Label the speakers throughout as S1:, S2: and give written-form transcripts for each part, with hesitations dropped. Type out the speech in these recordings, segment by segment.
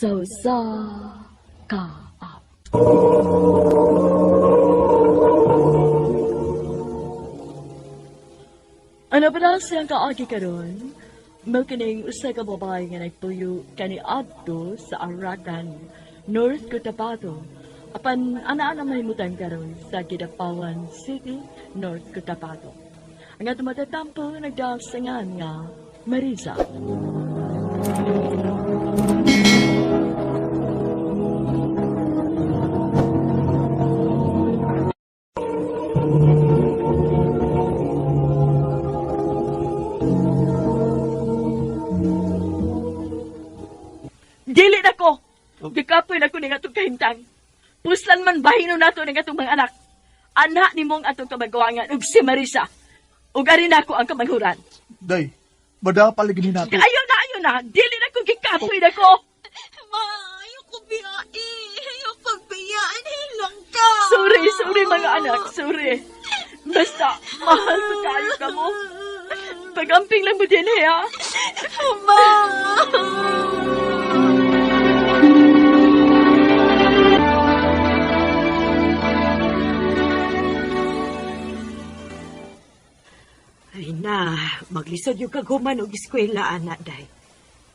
S1: sa ka. Ano ba na siyang kaagi karon? Mao kining usa ka babae nga nagpuyo kaniadto sa Arakan, North Cotabato. Apan ana-ana mahimutan karon sa Kidapawan City, North Cotabato. Ang atong matatampo nagdasangan nga Marisa. Dili na ko! Gikapoy na ko ni atong kahintang. Puslan man bahino nato ni atong mga anak. Anak ni mong atong kamagawangan ug si Marisa. Ug ari na ako ang kamanghuran.
S2: Day, bada paliginin nato.
S1: Ayaw na! Dili na ko gikapoy na ko!
S3: Ma, ayoko biyain. Ayoko pagbiyaan. Hilang ka.
S1: Sorry mga anak, sorry. Basta, mahal ko kayo ka mo. Pagamping lang mo din ha.
S3: Ma!
S4: Ay na, maglisod yung kaguman o eskwela, anak, day.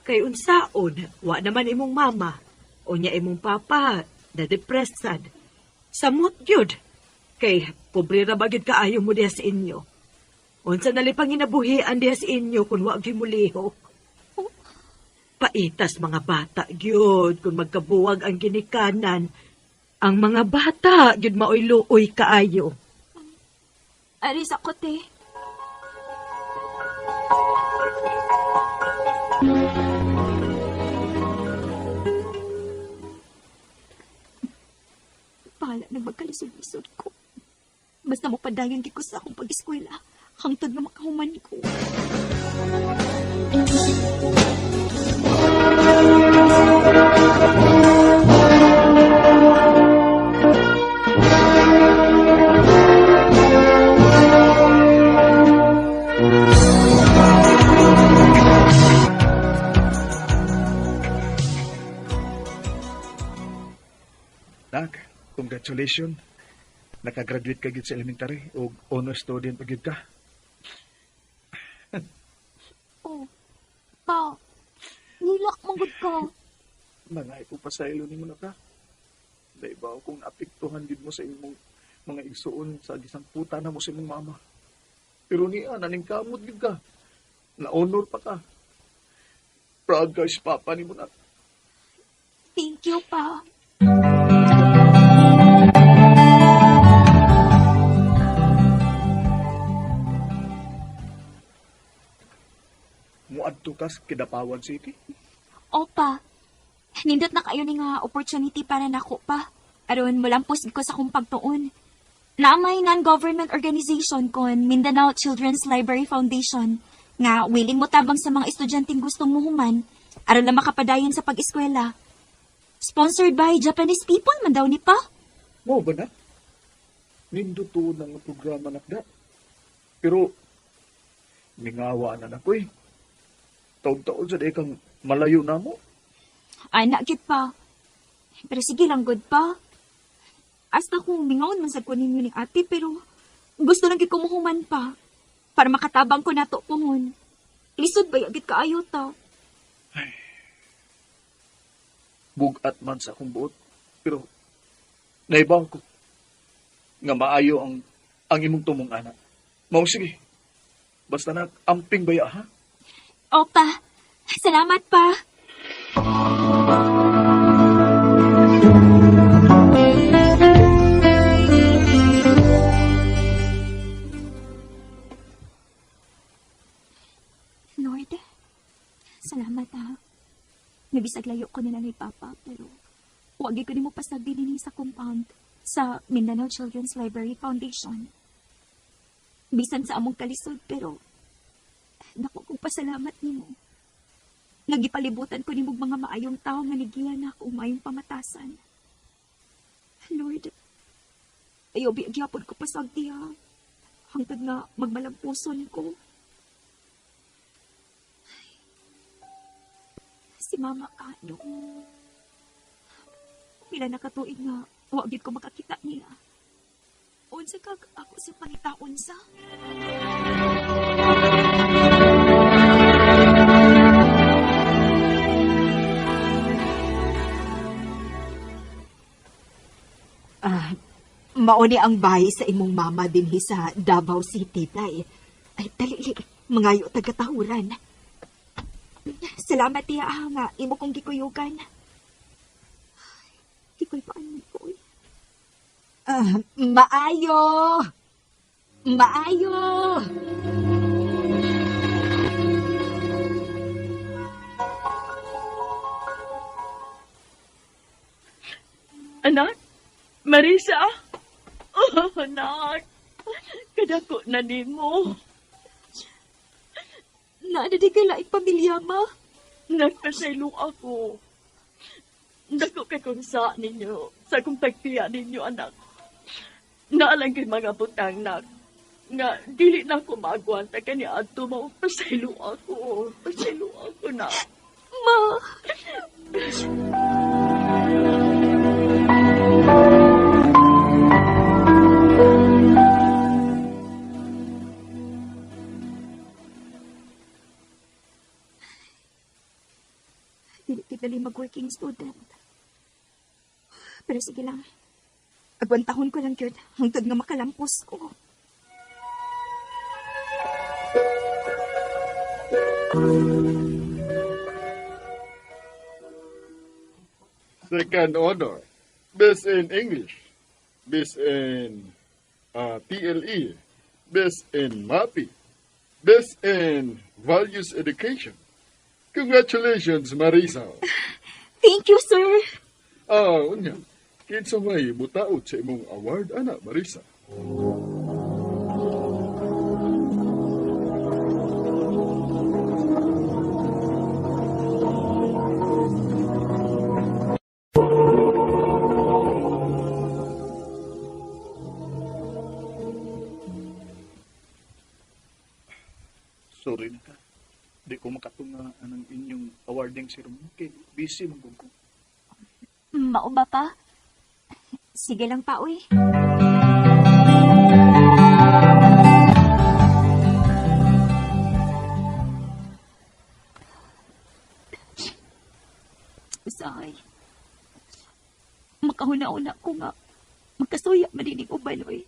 S4: Kay unsaon, wa naman imong mama, o niya imong papa, na-depressed sad. Samot yun. Kay, pobre ra bagid kaayo mo diha sa inyo. Unsa nalipang inabuhian diha sa inyo kung wa gyud mo lihok. Paitas mga bata gyud kung magkabuwag ang ginikanan. Ang mga bata gyud maoy luoy kaayo.
S3: Aris ako, te. Bahala na magkalisod-lisod ko. Basta mo padayon ko sa akong pag-eskwela. Hangtod na makahuman ko.
S2: Nak, congratulations. Nakagraduate ka gid sa elementary o honor student pa gid ka.
S3: Oh, pa. Nilak manggod ka.
S2: Nangay ko pa sa ilo nimo na ka. Dahil ba kung naapektuhan gid mo sa imong mga igsuon sa gisang puta na mo sa imong mama. Pero niya, naning kamot gid ka. Na-honor pa ka. Proud ka si papa nimo na.
S3: Thank you, pa.
S2: Muadto ka sa Kidapawan City.
S3: Opa, nindot na kayo ni nga opportunity para nako pa. Aron mulampos ko sa kong pagtuon. Naamay non-government organization kon Mindanao Children's Library Foundation nga willing mo tabang sa mga estudyanteng gustong muhuman aron lang makapadayon sa pag-eskwela. Sponsored by Japanese people man daw ni pa.
S2: Mo ba na? Nindo to ng programa nakda. Pero, mingawa na na ko eh. Taon-taon sa day kang malayo na mo.
S3: Anak gid pa. Pero sige lang good pa. Hasta kung mingaon man sad ko ninyo ni ate pero gusto lang gid ko muhuman pa para makatabang ko nato pungon. Lisod ba gid kaayo ta?
S2: Bugat man sa akong buot. Pero, naibaw ko nga maayo ang imong tumong anak. Mao sige. Basta na amping baya ha.
S3: Opa, salamat pa. Lord, salamat ha. Nabisag layo ko nila ni Papa, pero wag ko ni mo pasagdi din sa compound sa Mindanao Children's Library Foundation. Bisan sa among kalisod, pero dako kong pasalamat nimo. Nagipalibutan ko nimog mga maayong tao nga nigiyan ako maayong pamatasan. Lord, ayaw biagyapon ko pasagdi ha. Hangtod nga magmalampuson ko. Si Mama Kano. Pila na katuig nga, wa gid ko makakita niya. Unsa kag ako sa pangitaon sa?
S4: Mauni ang bahay sa imong mama dinhi sa Davao City, day. Ay, dali, mangayo taga-tahuran.
S3: Salamat tiya nga, imo kong gikuyugan. Gikoy pa ano ko.
S4: Maayo! Maayo!
S1: Anak? Marisa? Oh, anak. Kadako na nimo.
S3: Naadadig kay laing pamilya, ma.
S1: Nagpasaylo ako. Dako kay kung sa ninyo, sa kung pagtiya ninyo, anak. Naalang kay mga butang na nga dili na ako maagwanta kani adto mo pasaylo ako. Pasaylo ako na.
S3: Ma! Dili kita dali mag-working student. Pero sige lang. Agwantahon ko lang yun hangtod nga makalampos ko.
S2: Second honor. Best in English. Best in TLE. Best in MAPI. Best in Values Education. Congratulations, Marisa.
S3: Thank you, sir.
S2: Unya. Kinsa may butaot sa imong award, ana, Marisa. Sorry na ka. Di ko makatunga anang inyong awarding ceremony kay busy man ko.
S3: Mao ba pa? Sige lang pa, uy. Usahay. Makahuna-una ko nga. Magkasuya marinig uban, uy.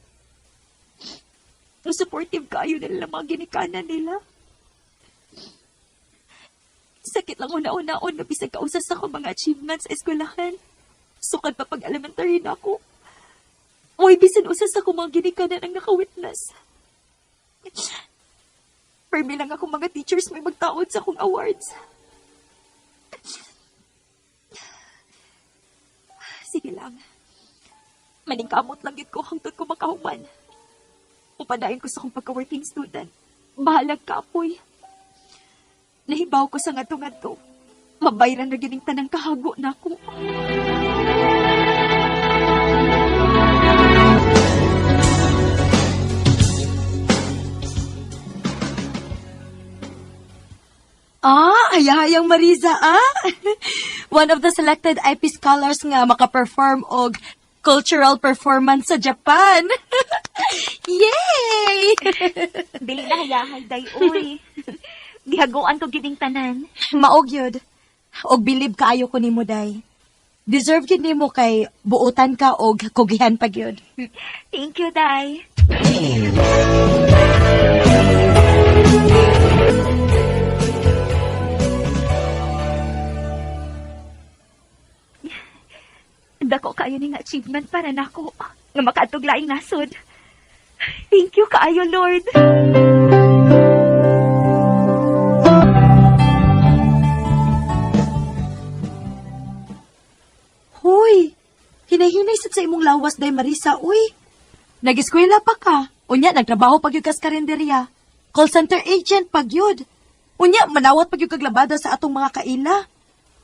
S3: Ang supportive kayo nila mga ginikanan nila. Sakit lang una-unaon na bisag kausas sa akong mga achievements sa eskwelahan. Sukad pa pag elementary na ako. Uy, bisan usas ako mga ginikanan ang nakawitness. Permi lang ako mga teachers may magtaod sa akong awards. Sige lang. Maningkamot lang yun ko hangtod ko makahuman. Upadayon ko sa akong pagka-working student. Bahalag ka, apoy. Nahibaw ko sa ngadto-ngadto. Mabayran na gining tanang kahago na ako.
S4: Hayahayang Marisa, One of the selected IP scholars nga makaperform og cultural performance sa Japan. Yay!
S3: Dili na hayahay, day, uy. Gihaguan ko gining tanan.
S4: Maog yun. Og bilib kaayo ko nimo day. Deserve yun nimo kay buutan ka og kugihan pag yun.
S3: Thank you, day. Dako kayo ning achievement para nako nga makaadtog laing nasod. Thank you kaayo, Lord.
S4: Hoy, hinay-hinay sad sa imong lawas day Marisa, uy. Nag-eskwela pa ka. Unya, nagtrabaho pag yung kas karinderya. Call center agent pag yun. Unya, manawat pag yung kaglabada sa atong mga kaila.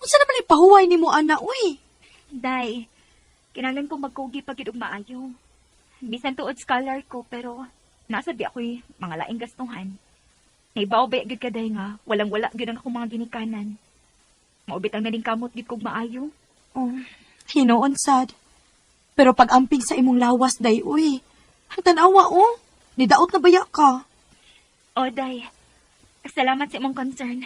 S4: Unsa naman ipahuway ni mo, ana, uy?
S3: Day, kinahanglan ko magkugi pag yun maayo. Bisan tuod scholar ko, pero nasa di ako'y mga laing gastuhan. Naibaw ba yagid ka day nga, walang-wala gyud ang akong mga ginikanan. Maubit ang naling kamot gid kog maayo.
S4: Oh, Hinoon sad. Pero pag amping sa imong lawas, day, uy. Ang tanawa, oh. Nidaot na baya ka.
S3: O, day. Salamat sa imong concern.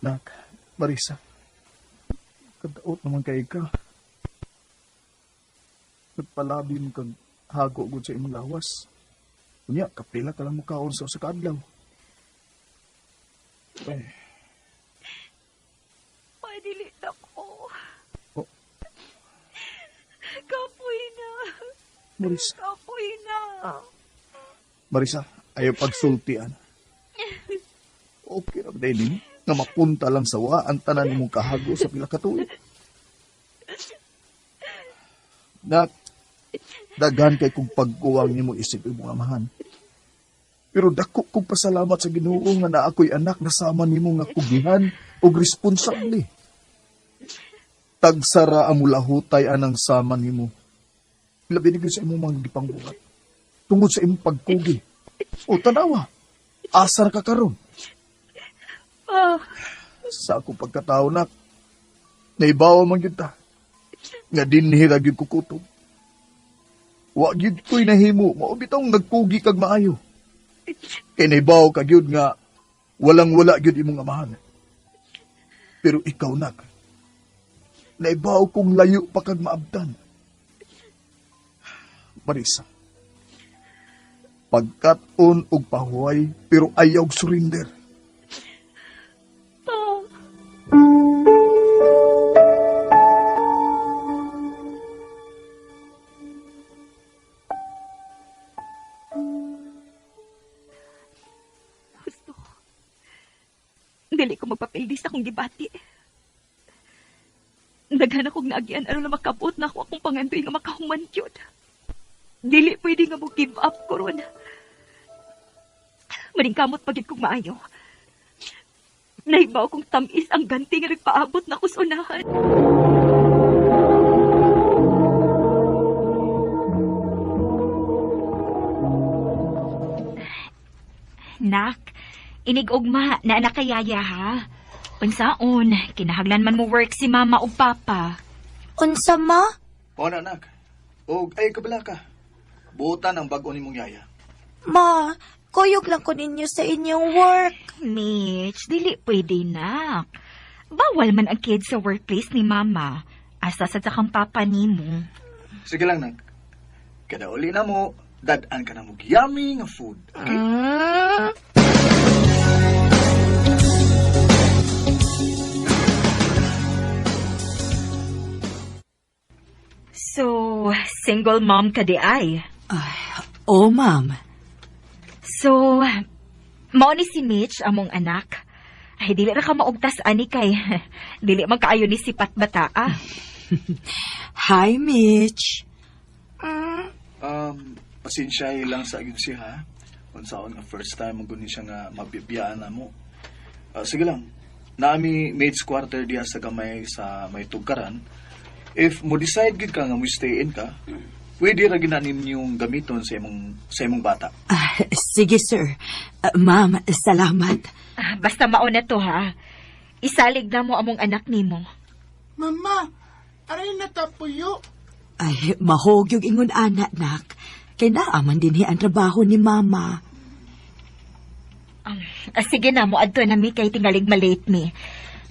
S2: Nak, Marisa. Kadaot naman kay ka. Nagpalabim kag hago gud sa imong lawas. Unya, kapila ka lang mukaon sa kadlaw. Eh,
S3: Padili na ko.
S2: Oh.
S3: Kapoy na.
S2: Marisa.
S3: Kapoy na.
S2: Marisa, ayaw pagsultian. Okay ra ba din nga mapunta lang sa wa ang tanan nimong kahago sa pila ka tuig. Nak, daghan kay kong pagkuwang nimo isip imong amahan. Pero dako kong pasalamat sa Ginoo nga na ako'y anak na sama nimo nga kugihan o responsable. Tagsara ang mulahutay anang sama nimo. Labi ni sa imong mga gipangbuhat. Tungod sa imong pagkugi. O tanawa, asa na ka karon? Sa akong pagkatao nak, naibawa man yun ta. Nga dinhira yun kukutob. Wa yun ko'y nahimo, maubitong nagkugi kag maayo. Kay naibaw kag yun nga, walang-wala yun imong amahan. Pero ikaw nak, naibaw kong layo pa kag maabdan. Marisa, pagkat-on og pahuway, pero ayaw surrender.
S3: Dili ko magpapildi sa akong gibati. Daghan akong naagian ano na makabot na ako akong pangandoy nga makahuman yun. Dili pwede nga mo give up ko ron. Maringkamot pagid kong maayo. Naibaw kong tamis ang ganti nga nagpaabot na ko sa unahan. Nak, inig-ugma na anak kayaya ha. Unsaon, kinahaglan man mo work si mama o papa.
S5: Unsa ma?
S2: O na anak, og ay kabala ka. Buutan ang bago nimong yaya.
S5: Ma, kuyog lang ko ninyo sa inyong work.
S3: Mitch, dili pwede nak. Bawal man ang kids sa workplace ni mama. Asa sa kang papa nimo.
S2: Sige lang nak. Kada uli na mo, dadaan ka na mo yummy nga food. Okay?
S3: So, single mom ka di ay.
S4: Oh, ma'am.
S3: So, mao ni si Mitch among anak. Ay, dili ra ka maugtas ani kay. Dili man kaayo ni sipat bata ah.
S4: Hi, Mitch.
S2: Pasensya lang sa agad siya ha. Unsaon nga first time mo guni siya nga mabibiyaan na mo. Sige lang. Naami maid's quarter diya sa gamay sa may tugkaran. If mo decide gid ka nga mo stay in ka, pwede ra ginanim niyong gamiton sa imong bata.
S4: Sige, sir. Ma'am, salamat.
S3: Basta mauna to ha. Isalig na mo among anak nimo.
S6: Mama, aray na tapuyo.
S4: Ay, mahog yung ingon anak, nak. Kaya naaman din ang trabaho ni mama.
S3: Sige na mo, adto na mi kay tingalig malate mi.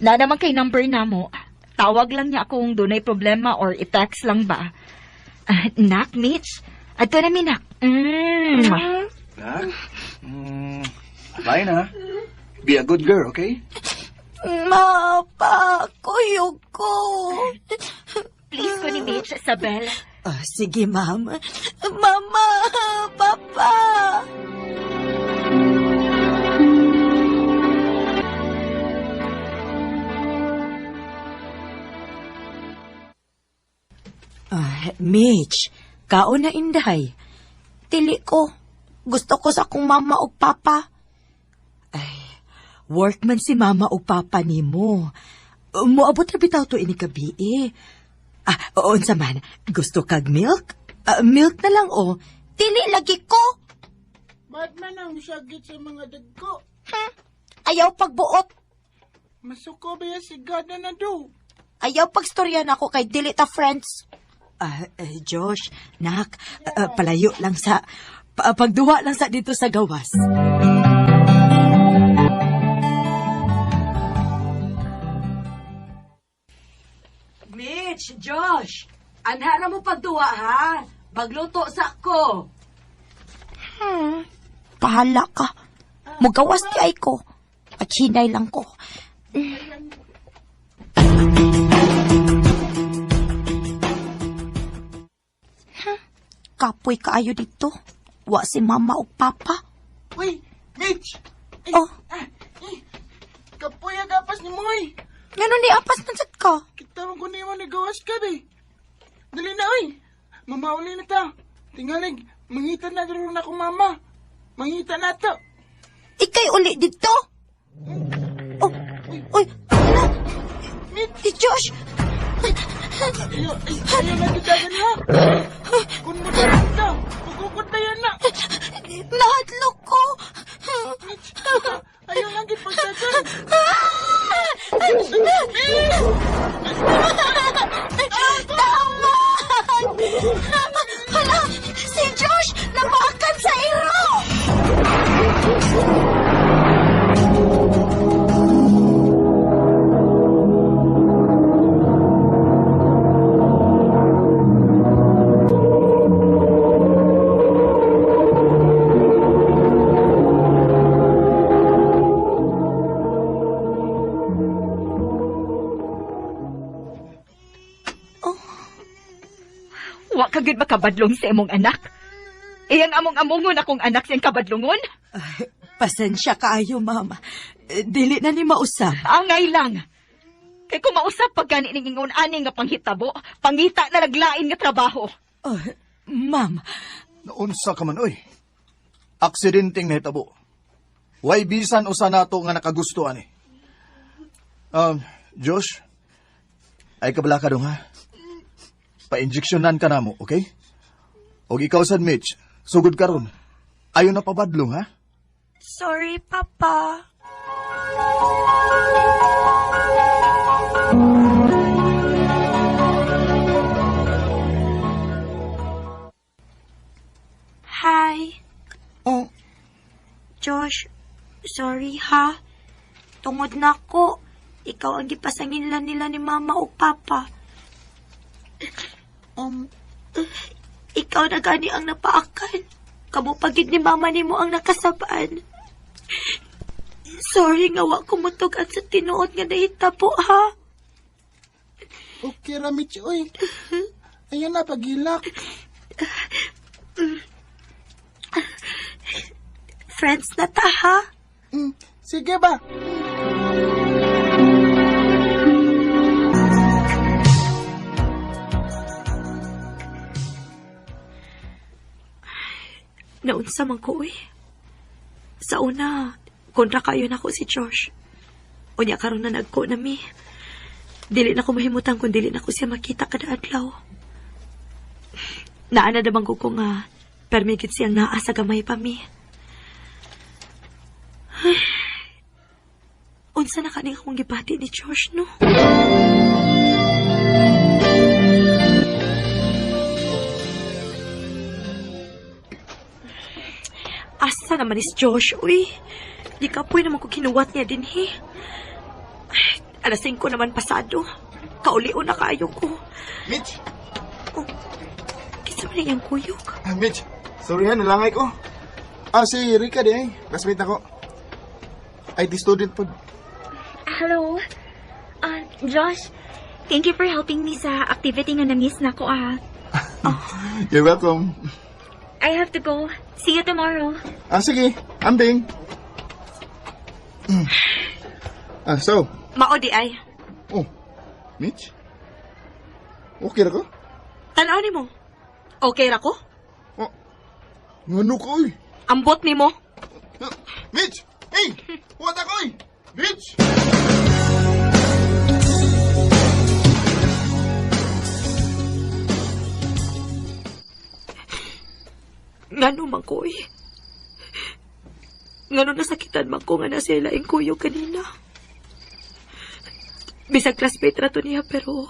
S3: Na naman kay number na mo. Tawag lang niya kung dunay problema or i-text lang ba. Nak, Mitch. Adto na mi, nak.
S2: Nak? Bye na. Be a good girl, okay?
S5: Ma, pa, kuyog ko.
S3: Please ko ni Mitch, Isabel.
S4: Sige, ma'am.
S5: Mama, papa.
S4: Mitch, kaon na inday.
S5: Dili ko. Gusto ko sa akong mama o papa.
S4: Workman si mama o papa nimo. Moabot na bitaw to ini gabi eh. Unsa man, gusto kag milk? Milk na lang oh.
S5: Dili lagi ko.
S6: Ba't man ang sagit sa mga dagko?
S5: Ayaw pagbuot.
S6: Masuko ba si Gada na do?
S5: Ayaw pagstoryan ako kay dili ta friends.
S4: Josh, nak, palayo lang sa, pagduwa lang sa dito sa gawas. Mitch, Josh, anhara mo pagduwa ha? Magluto sa ko.
S5: Bahala ka. Mugawas di ay ko. At hinay lang ko. Kapoy kaayo dito. Wa si mama o papa.
S6: Uy, Mitch!
S5: Oh,
S6: Kapoy agapas ni Moy!
S5: ngano ni apas man sad ka?
S6: Kita mo ko ni mo nagawas ka, be. Dali na, oy. Mamauli na ta. Tingalig, mangita na doon ako, mama. Mangita na to.
S5: Ikay uli dito? Oh, uy, si Josh!
S6: Ayaw na gidagan ha. Kung mo na ka, pagkukot na yan na.
S5: Nahadlok ko!
S6: Mitch, ayaw na gipagdagan.
S5: Tama! Hala, si Josh nabakan sa iro!
S3: Wa ka gid makabadlong sa imong anak. Iyang among-amongon akong anak siyang kabadlongon.
S4: Pasensya kaayo, mama. Dili na ni mausap.
S3: Angay lang. Kay kung mausap pag gani ning ingon ani nga panghitabo, pangita na naglain nga trabaho.
S4: Ma'am,
S2: Naunsa ka man, oy. Aksidenteng nahitabo. Way bisan usa nato nga nakagustuhan eh. Josh, ay kabala ka dong ha? Pa-injeksyonan ka na mo, okay? Og ikaw sad Mitch, sugod ka ron. Ayaw na pabadlong ha?
S5: Sorry, Papa.
S3: Hi.
S5: Oh,
S3: Josh, sorry ha. Tungod na ko. Ikaw ang gipasangin lang nila ni Mama o Papa. Ikaw na gani ang napaakan. Kamu pagid ni Mama ni mo ang nakasabaan. Sorry nga wa ko mutugan sa tinuod nga nahitabo ha.
S6: Okay ra, Mitch, oy. Ayaw na paghilak.
S3: Friends na ta ha.
S6: Sige ba?
S3: Naunsa man ko Sa una, kontra kayo na ko si Josh. Unya karon na nagko na mi. Dili na ko mahimutan kung dili na ko siya makita kada adlaw. Naana damang ko nga permigit siyang naa sa gamay pa mi. Unsa na kaning akong gibati ni Josh, no? Asa naman is Josh, uy. Di ka po naman ko kinuwat niya din, he. Alas 5 naman pasado. Kauliw na kayo ko.
S6: Mitch!
S3: Kisa man yung kuyog.
S6: Mitch, sorry ha, nalangay ko. Si Rika di ay. Classmate ako. IT student po.
S7: Hello. Josh, thank you for helping me sa activity nga na-miss na ko,
S6: You're welcome.
S7: I have to go. See you tomorrow.
S6: Sige. Ambing. So,
S3: Mao di ay.
S6: oh, Mitch? Okay na ko?
S3: Tanaw ni mo. Okay ra ko?
S6: Oh, ngano ko, oy?
S3: Ambot ni mo.
S6: Mitch! Hey! Huwag ako, oy! Mitch!
S3: Ngano man ko
S4: Ngano nasakitan man ko nga na sila ang kuyog kanina. Bisag classmate rato niya pero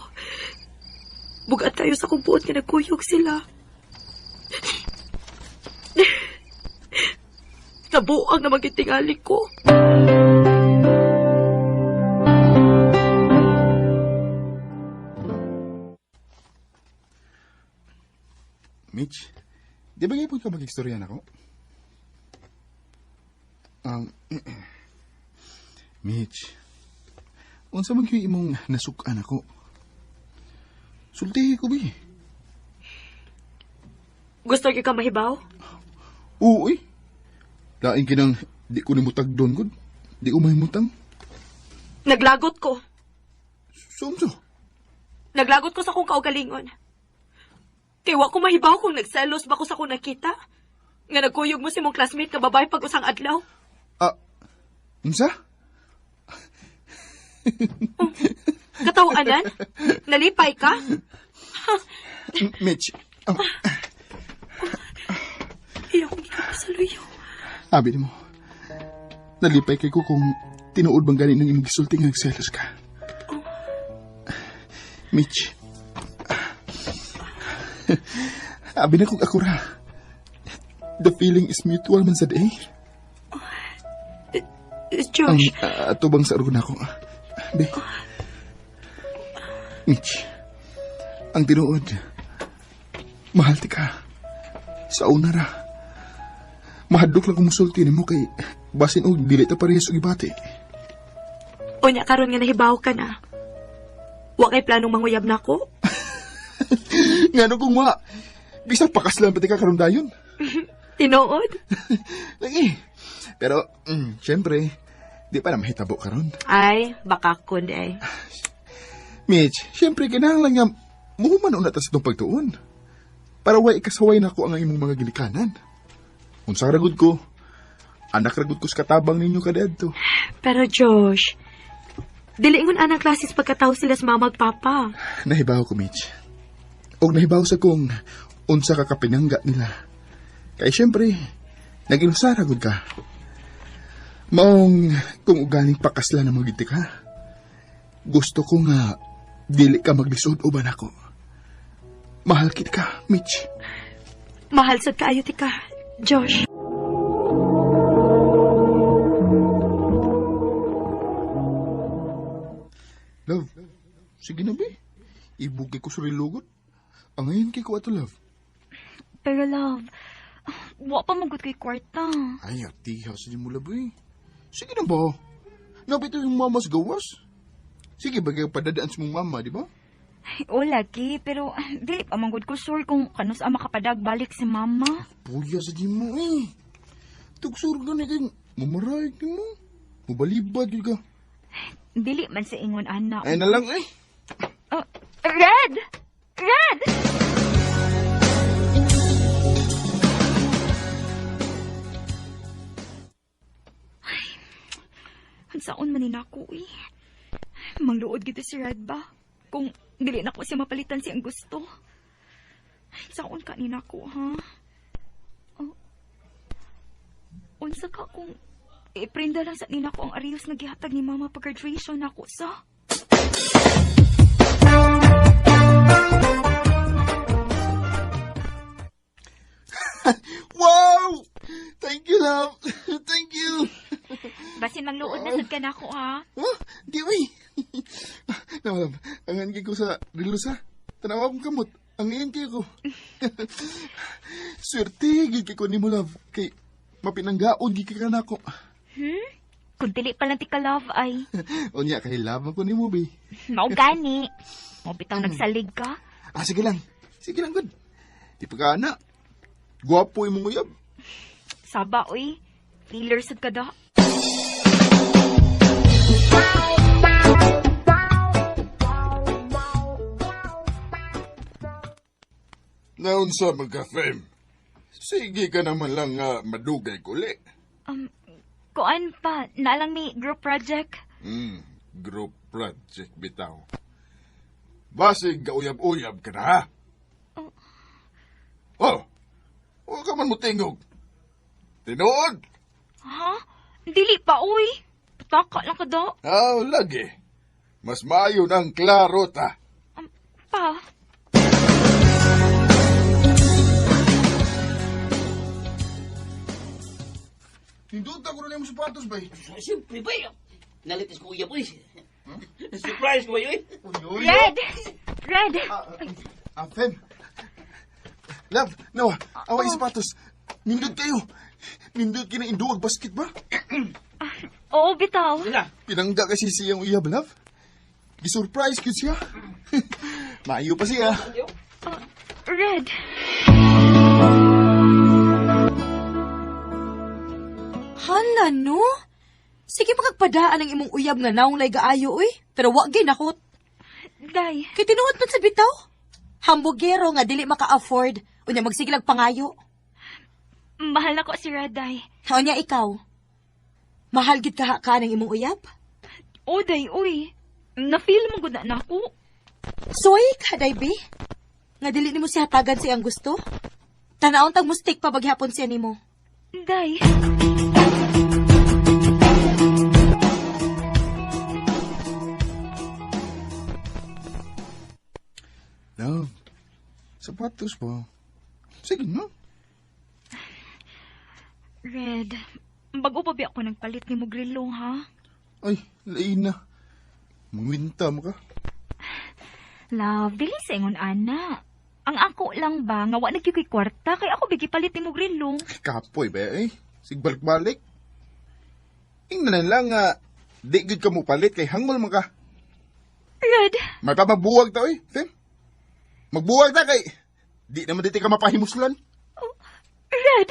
S4: bugat tayo sa kumpuot nga nagkuyog sila. Nabuang na magitingali ko.
S8: Mitch, di ba gaypon ka mag-istorya na ko? Mitch, unsa man kayo imong nasukan ako? Sultihi ko, bi.
S4: Gusto niyo ka mahibaw?
S8: Oo, eh. Laing kinang di ko nimutag doon, good. Di ko mahimutang.
S4: Naglagot ko.
S8: Sumso.
S4: Naglagot ko sa kong kaugalingon. Kaya wa ko mahibaw kung nagselos ba ko sa kong nakita. Nga nagkuyog mo si mong classmate ka babae pag usang adlaw.
S8: Unsa?
S4: Katawanan? Nalipay ka?
S8: Mitch,
S4: Iyak ko ikapasaluyo.
S8: abi mo. Nalipay kay ko kung tinuod bang ganin ng imong gisulti nga nagselos ka. Mitch. Abi na kong akura. The feeling is mutual man sa day.
S4: Josh.
S8: Ato bang sa arugod ako? Be. Mitch. Ang tinuod. Mahal ti ka. Sa una ra. Mahadlok lang kumusulti ni mo kay basin og dili ta parehas og ibati.
S4: Unya karon nga nahibaw ka na. Wa kay planong manguyab na ko?
S8: Ngano kung wa? Bisag pakaslan pati ka karon dayon.
S4: Tinuod?
S8: Lagi. Pero, syempre, di pa na mahitabo karon.
S4: Ay, baka kun ay.
S8: Mitch, syempre, kinahanglan nga muhuman una ta sa itong pagtuon. Para way ikasaway na ko ang imong mga gilikanan. Unsa ragod ko, anak ragod ko sa katabang ninyo kadadto.
S4: Pero Josh, diliingon anang klases pagkataw sila sa mama ug papa.
S8: Nahibaw ko, Mitch. Og nahibaw sa kong unsa ka kapinangga nila. Kaya syempre, nag-inusa ragod ka. Maong kung ugaling pakasla na magiti ka, gusto ko nga dili ka maglisod uban ako. Mahal kit ka, Mitch.
S4: Mahal sad kaayo ti ka, Josh.
S8: Love, sige na ba? Ibugay ko sa rilugot. Ang ngayon kay ko ato, love.
S3: Pero love, wa pa magot kay kwarta.
S8: Ay, ati, hasa di mo labi. Sige na ba? Napito yung mamas gawas. Sige, bagay padadaan sa mong mama, di ba?
S3: O lagi, pero dili pa manggod ko sure kung kanus ang makapadag balik si mama.
S8: Puya sa di mo eh. Tugsur ka na kay mamarayag ni mo. Mabalibad yun ka.
S3: Dili man sa ingon anak.
S8: Ay na lang eh.
S3: Red! Red! Hansaon man ako eh. Mangluod gito si Red ba? Kung dili na ko siya mapalitan siyang gusto. Hansaon ka ni nako, ha? Unsa ka kung iprinda lang sa nina ko ang ariyos na gihatag ni mama pag-graduation nako sa?
S8: Wow! Thank you, love. Thank you.
S3: Basin mangluod na sad ka nako, ha?
S8: Oh, di uy. Love, angan kay ko sa rilos ha. Tanawa akong kamot. Ang iyan kay ko. Swerte, gid kay ko ni mo, love. Kay mapinanggaon gid ka na ako.
S3: Kung dili pa lang ti ka love ay
S8: Unya kay love ko ni mo, be.
S3: mao gani. Mo bitang nagsalig ka.
S8: Sige lang. Sige lang, good. Di pa ka na. Gwapo yung mong uyab.
S3: Saba oy. Feeler sad ka da.
S8: Naunsa magka-fame. Sige ka naman lang nga madugay kuli.
S3: Kuan pa, nalang mi group project.
S8: Group project bitaw. Basig gauyab-uyab ka na ha? Oh! Huwag ka man mo tingog. Tinood!
S3: Ha?
S7: Dili pa, uy. Pataka lang ka daw.
S8: Lagi. Mas maayo ng klaro ta.
S7: Pa.
S8: Hindot ako na yung sapatos, bay.
S9: Siyempre ba yun? Nalitis ko kuya po eh. Surprise ko ba yun?
S7: Red! Red!
S8: Fem. Love, nawa, away sapatos. Nindot kayo. Nindot kinainduwag basket ba?
S7: Oo, bitaw.
S8: Pinangga kasi siyang uyab, love. Gisurprise ko siya. Maayo pa siya.
S7: Red.
S4: Hala, no? Sige magagpadaan ang imong uyab nga naong lay gaayo, uy. Pero wag ginakot.
S7: Day.
S4: Kay tinuod man sa bitaw. Hambugero nga dili maka-afford. Unya magsigilag pangayo.
S7: Mahal na ko si Red, day.
S4: Unya ikaw. Mahal gid ka ng imong uyab?
S7: O, day, uy. Na-feel mo gud na ako.
S4: Soy ka, day, be? Nga dili nimo siya hatagan siyang gusto? Tanaon tag mustik pa baghapon siya nimo.
S7: Day.
S8: Love, sapatos po. Sige, no?
S7: Red, bago pa ba ako nagpalit ni mo grilong, ha?
S8: Ay, lain na. Mangwinta mo ka.
S7: Love, dili sa ingon, ana. Ang ako lang ba, nga wa nagkikoy kwarta, kay ako bigi palit ni mo grilong.
S8: Kapoy ba eh? Sigbalik-balik. Ingnan lang nga, di good ka mo palit kay hangol mo ka.
S7: Red,
S8: May pa magbuwag ta eh, Fem. Magbuwag ta kay, di naman dito ka mapahimuslan.
S7: Red.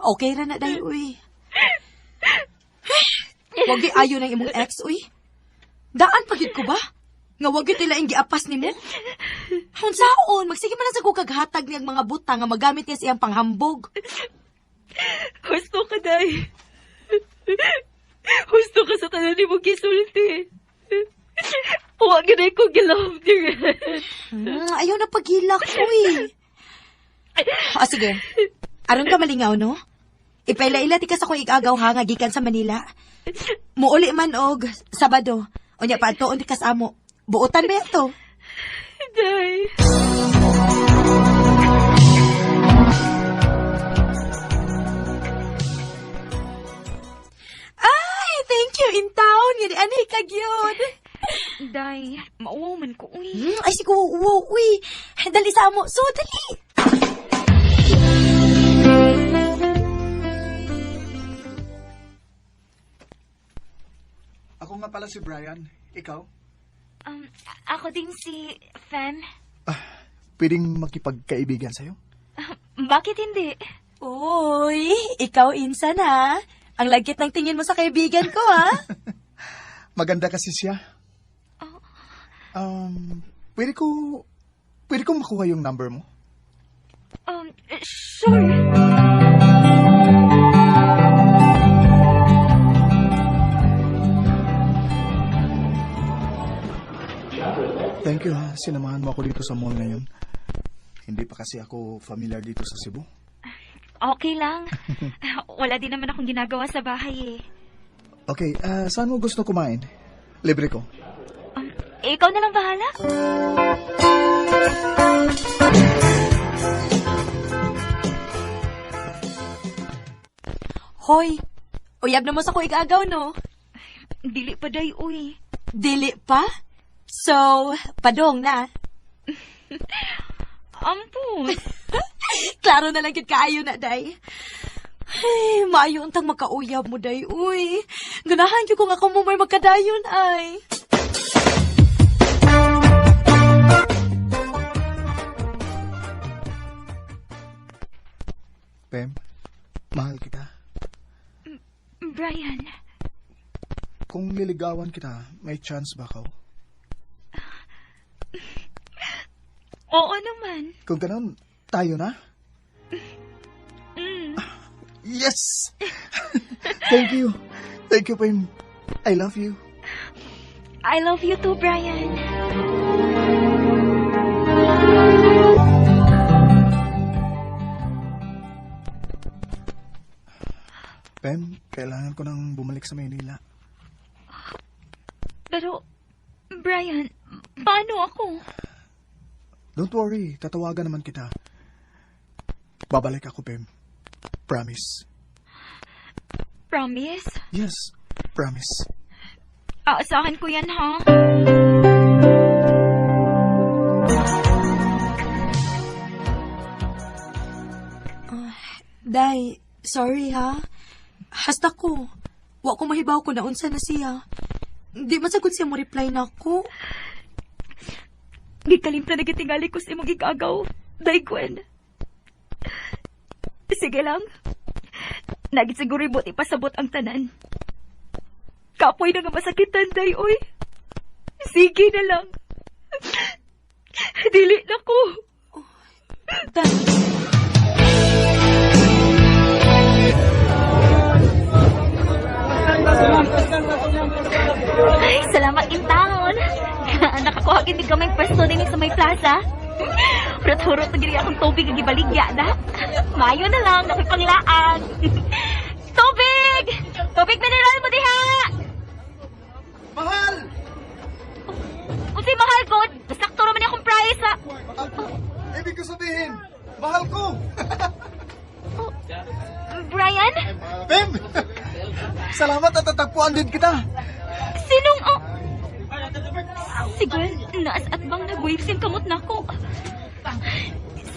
S4: Okay ra na, day, uy. Wag ayo ng imong ex, uy. Daan pagid ko ba? Nga wag yun nila giapas ni mo? Hunsaon, magsige man na sa kaghatag niyang mga buta nga magamit niya siyang panghambog.
S7: Gusto ka, day. Gusto ka sa tanan ni mo gisulti. Huwag na ko gilove ni Red.
S4: Ayaw na paghilak, uy. Sige. Aron ka malingaw, no? Ipaila-ila ti ka sa kong igagaw ha, nga gikan sa Manila. Muuli man og Sabado. O niya pa atoon ti kasamo. Buotan ba ito?
S7: Day.
S4: Ay, thank you in town. Yan anay kagyod.
S7: Day, mauwaw man ko, uy.
S4: Ay, siguro, wow, uy. Dali sa amo. So, dali.
S2: Ako nga pala si Brian. Ikaw?
S7: Ako din si Fem.
S2: Pwedeng makipagkaibigan sa'yo?
S7: Bakit hindi?
S4: Uy, ikaw insan ha. Ang lagkit ng tingin mo sa kaibigan ko ha.
S2: Maganda kasi siya. Pwede ko makuha yung number mo?
S7: Sure.
S2: Thank you ha. Sinamahan mo ako dito sa mall ngayon. Hindi pa kasi ako familiar dito sa Cebu.
S7: Okay lang. Wala din naman akong ginagawa sa bahay eh.
S2: Okay, saan mo gusto kumain? Libre ko.
S7: Ikaw na lang bahala.
S4: Hoy, uyab na mo sa ko igagaw, no?
S7: Dili pa day, uy.
S4: Dili pa? So, padong na.
S7: Ampun.
S4: Klaro na lang kit kaayo na, day. Ay, maayo untang makauyab mo, day. Uy, ganahan ko kung ako mo may magkadayon, ay.
S2: Pem, mahal kita.
S7: Brian.
S2: Kung liligawan kita, may chance ba ka?
S7: Oo naman.
S2: Kung ganun,
S6: tayo na?
S7: Mm.
S6: Yes! Thank you. Thank you, Pim. I love you.
S7: I love you too, Brian.
S6: Pem, kailangan ko nang bumalik sa Maynila.
S7: Pero, Brian, paano ako?
S6: Don't worry, tatawagan naman kita. Babalik ako, Pem. Promise.
S7: Promise?
S6: Yes, promise.
S7: Aasahan ko yan, ha?
S3: Day, sorry ha. Hasta ko. Wa ko mahibaw ko na unsa na siya. Di man sagod siya mo reply na ako.
S7: Gikalimpla na gitingali ko sa imong igagaw. Day, Gwen. Sige lang. Nagisiguro ibot ipasabot ang tanan. Kapoy na nga masakitan, Day, oy. Sige na lang. Dili na ko.
S3: Day.
S7: Ay, salamat intahon. Nakakuha kini kamay pwesto din sa may plaza. Hurot-hurot na gini akong tubig ang ibaligya na. Mayo na lang, nakipanglaan. Tubig! Tubig mineral mo diha!
S6: Mahal!
S7: Kasi mahal ko, sakto naman akong price ha.
S6: Ibig ko sabihin, mahal ko!
S7: Brian?
S6: Pem! Salamat at tatagpuan din kita.
S7: Sinong Siguro, naas at bang nag-wavesin kamot na ko.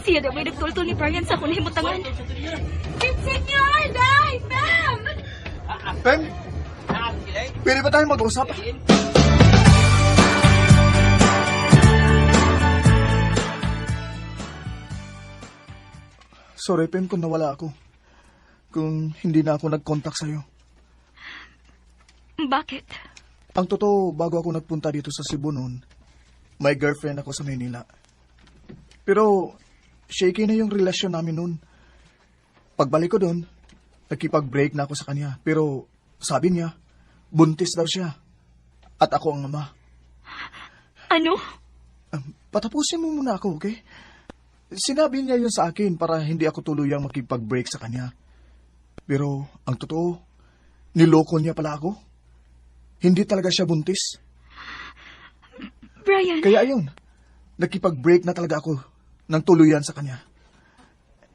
S7: Siya na may nagtultol ni Brian sa akong himutangan. Senyor! Day! Ma'am!
S6: Pem, pwede ba tayo mag-usap? Sorry, Pem, kung nawala ako. Kung hindi na ako nag-contact sa'yo.
S7: Bakit?
S6: Ang totoo, bago ako nagpunta dito sa Cebu noon, may girlfriend ako sa Manila. Pero, shaky na yung relasyon namin noon. Pagbalik ko doon, nakipag-break na ako sa kanya. Pero, sabi niya, buntis daw siya. At ako ang ama.
S7: Ano?
S6: Patapusin mo muna ako, okay? Sinabi niya yun sa akin para hindi ako tuluyang makipag-break sa kanya. Pero, ang totoo, niloko niya pala ako. Hindi talaga siya buntis.
S7: Brian.
S6: Kaya ayun, nakipag-break na talaga ako ng tuluyan sa kanya.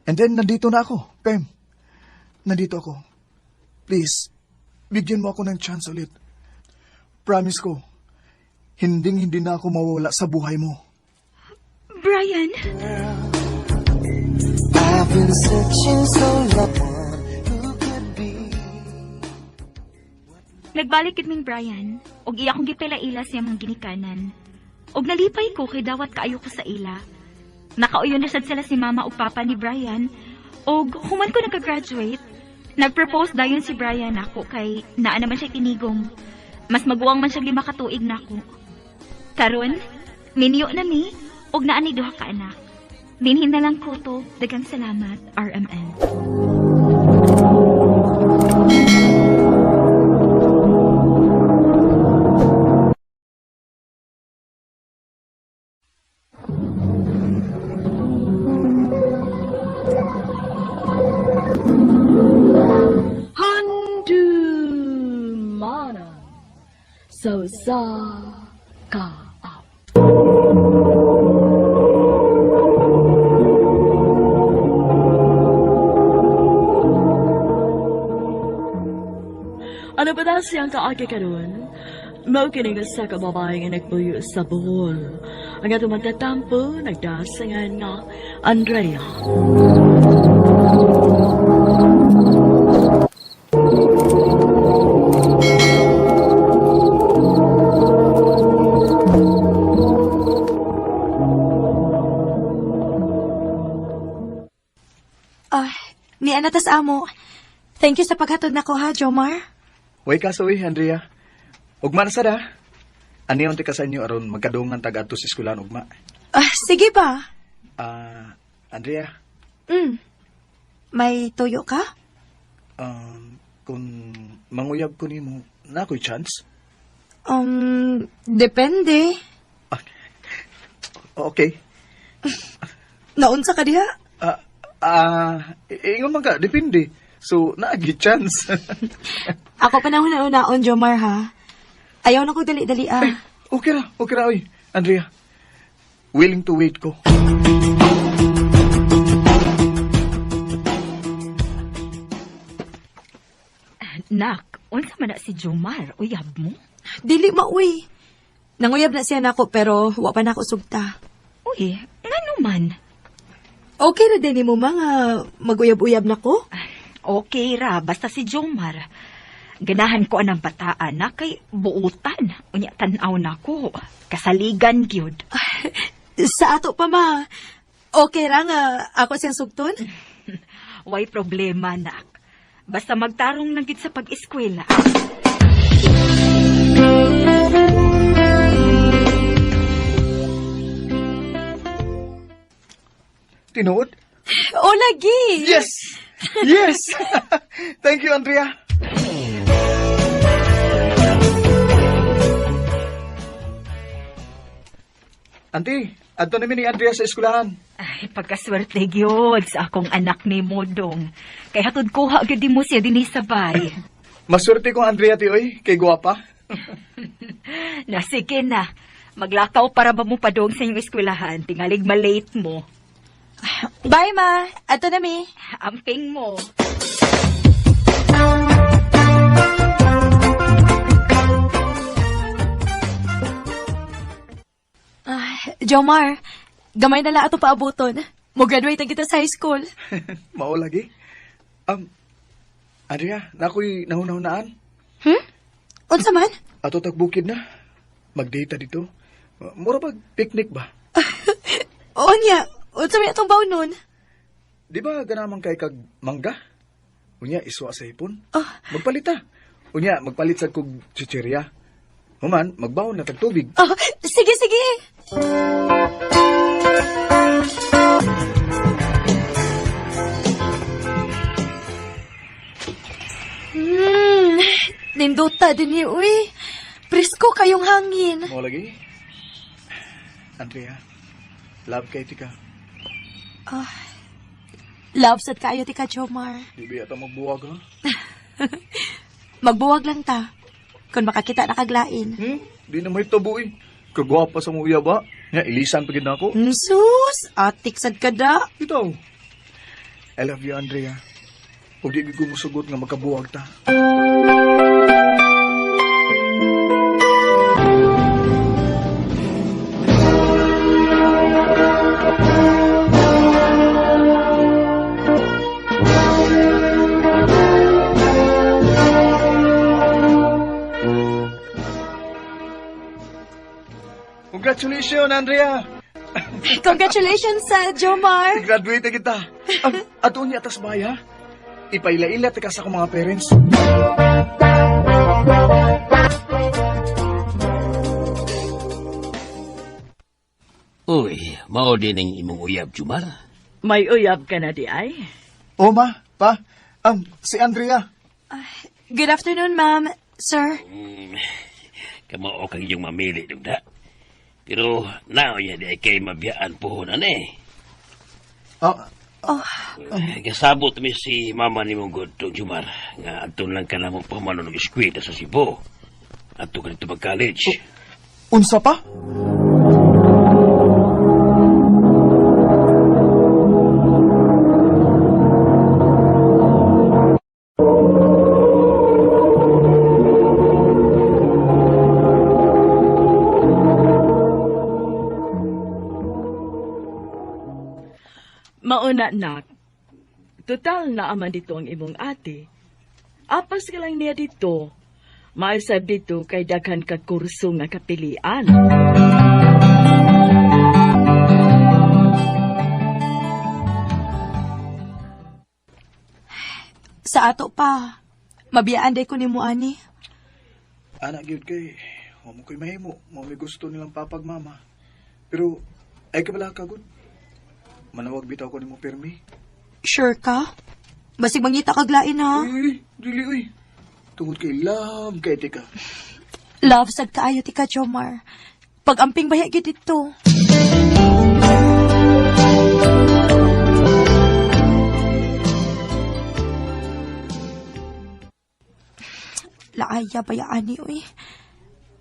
S6: And then, nandito na ako, Pem. Nandito ako. Please, bigyan mo ako ng chance ulit. Promise ko, hindi na ako mawawala sa buhay mo.
S7: Brian.
S10: I've been searching so long.
S7: Nagbalik kitming Brian, og iya kong gipila-ila siya mga ginikanan. Og nalipay ko kay dawat kaayo ko sa ila. Nakauyon na sad sila si mama ug papa ni Brian, og human ko nagka-graduate, nag-propose dayon si Brian ako kay naa naman siya tinigong. Mas maguwang man siya 5 ka tuig nako. Karon, minyo na mi, og naa ni duha ka anak. Dinhin na lang ko to, daghang salamat, RMN.
S1: So sa ka out. Ano ba na siyang kaagi karon? Mao kini nga sa kababae nga nagpuyo sa Bohol. Ang atong magtatampo, nagdasangan nga Andrea.
S3: Ni Anatas Amo. Thank you sa paghatod na ko ha, Jomar.
S2: Way kasoy, Andrea. Ugma na sada. Ani unti ka sa inyo aron magkadungan taga ato sa eskwelahan ugma.
S3: Sige ba?
S6: Andrea,
S3: May tuyo ka?
S6: kung manguyab ko nimo, na ako'y chance?
S3: Depende.
S6: Okay.
S3: Naunsa ka diha?
S6: Ingon man ka, depende. So, naagi chance.
S3: Ako pa nauna-unaon, Jomar, ha? Ayaw na ko dali-dali,
S6: Okay ra, oy. Andrea, willing to wait ko.
S7: Nak, unsa man na si Jomar? Uyab mo?
S3: Dili mauwi. Nanguyab na siya nako pero wa pa nako sugta.
S7: Uy, ngano man?
S3: Okay ra din mo mga maguyab-uyab nako?
S7: Okay ra, basta si Jomar. Ganahan ko anang bataan na kay buutan. Unya tan-aw na ko. Kasaligan gyud.
S3: Sa ato pa ma. Okay ra nga ako siyang sugton?
S7: Way problema, nak. Basta magtarong lang gid sa pag-eskwela.
S6: Tinuod?
S3: O lagi!
S6: Yes! Yes! Thank you, Andrea. Auntie, adto namin ni Andrea sa eskwelahan.
S7: Ay, pagkaswerte gyud sa akong anak ni Modong. Kay hatod kuha gyud di mo siya dinhi sa bay.
S6: Maswerte ko, Andrea, oy, kay guwapa.
S7: Sige na. Maglakaw para ba mo padong sa inyong eskwelahan? Tingalig malate mo.
S3: Bye, ma. Ato na mi.
S7: Amping mo.
S3: Jomar, gamay na lang ato paabuton. Mo graduate na kita sa high school.
S6: Mao lagi. Andrea, nako'y nahunahunaan.
S3: Unsa man?
S6: Ato tagbukid na. Mag-data dito. Mura pag picnic ba?
S3: Onya, unsa man atong baon nun?
S6: Di ba ganamang kay kag mangga? Unya, iswa sa hipon. Magpalita. Unya, magpalit sa kog chichirya. Human, magbaon na tagtubig.
S3: Sige, sige. Ninduta din niyo, uy. Presko kayong hangin.
S6: Mo lagi? Andrea, love kay tika.
S3: Love sad kayo, tika, Jomar.
S6: Di ba ata magbuwag, ha?
S3: Magbuwag lang ta. Kung makakita na kaglain.
S6: Di na may tabo, eh. Kagwapa sa muya ba? Nga, ilisan pagid na ako.
S3: Sus, atik sad ka da.
S6: Ito. I love you, Andrea. Huwag di ko musugot nga magkabuwag ta. Congratulations, Andrea!
S3: Congratulations sa Jomar.
S6: Graduate na kita. Ato niya atas baya. Ipaila-ila tika sa akong mga parents.
S9: Uy, mao din ang imong uyab, Jomar.
S1: May uyab ka na di ay?
S6: O, ma, pa, si Andrea.
S3: Good afternoon, ma'am. Sir.
S9: Kamao kang iyong mamili, dugda. Pero now ya di kay mabiyaan po na eh. Gasabot mi si mama ni mong godtong Jomar nga atun lang ka namang pamano ng eskwela sa Cebu. Ato ka dito mag-college.
S6: Unsa pa?
S1: Mauna, nak. Total na aman dito ang imong ate. Apas ka lang niya dito. Maisab dito kay daghan ka kurso nga kapilian.
S3: Sa ato pa. Mabiyaan day ko ni mo, ani.
S6: Anak gyud kay, mo ko'y mahimo. Mo may gusto nilang papag mama. Pero, ay kabala ka gud.
S2: Manawag bitaw ko nimo permi.
S5: Sure ka? Basig mangita kaglain ha.
S2: Uy, dili uy. Tungod kay love kay tika.
S5: Love sad kaayo ti ka, Jomar. Pag-amping baya gyud dito. Laaya bayaan ni uy.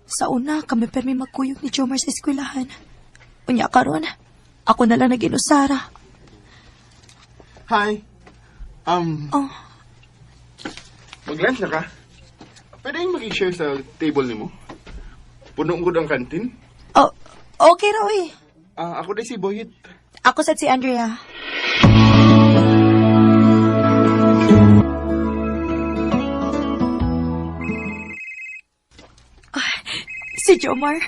S5: Sa una, kami permi magkuyog ni Jomar sa eskwelahan. Unya karon, ako na lang nag-inusara.
S8: Hi.
S5: Oh,
S8: Mag-lunch na ka? Pwede yung mag-share sa table ni mo? Punong ko ang kantin?
S5: oh, okay ra uy.
S8: Ako din si Boyet.
S5: Ako sad si Andrea. Si Jomar.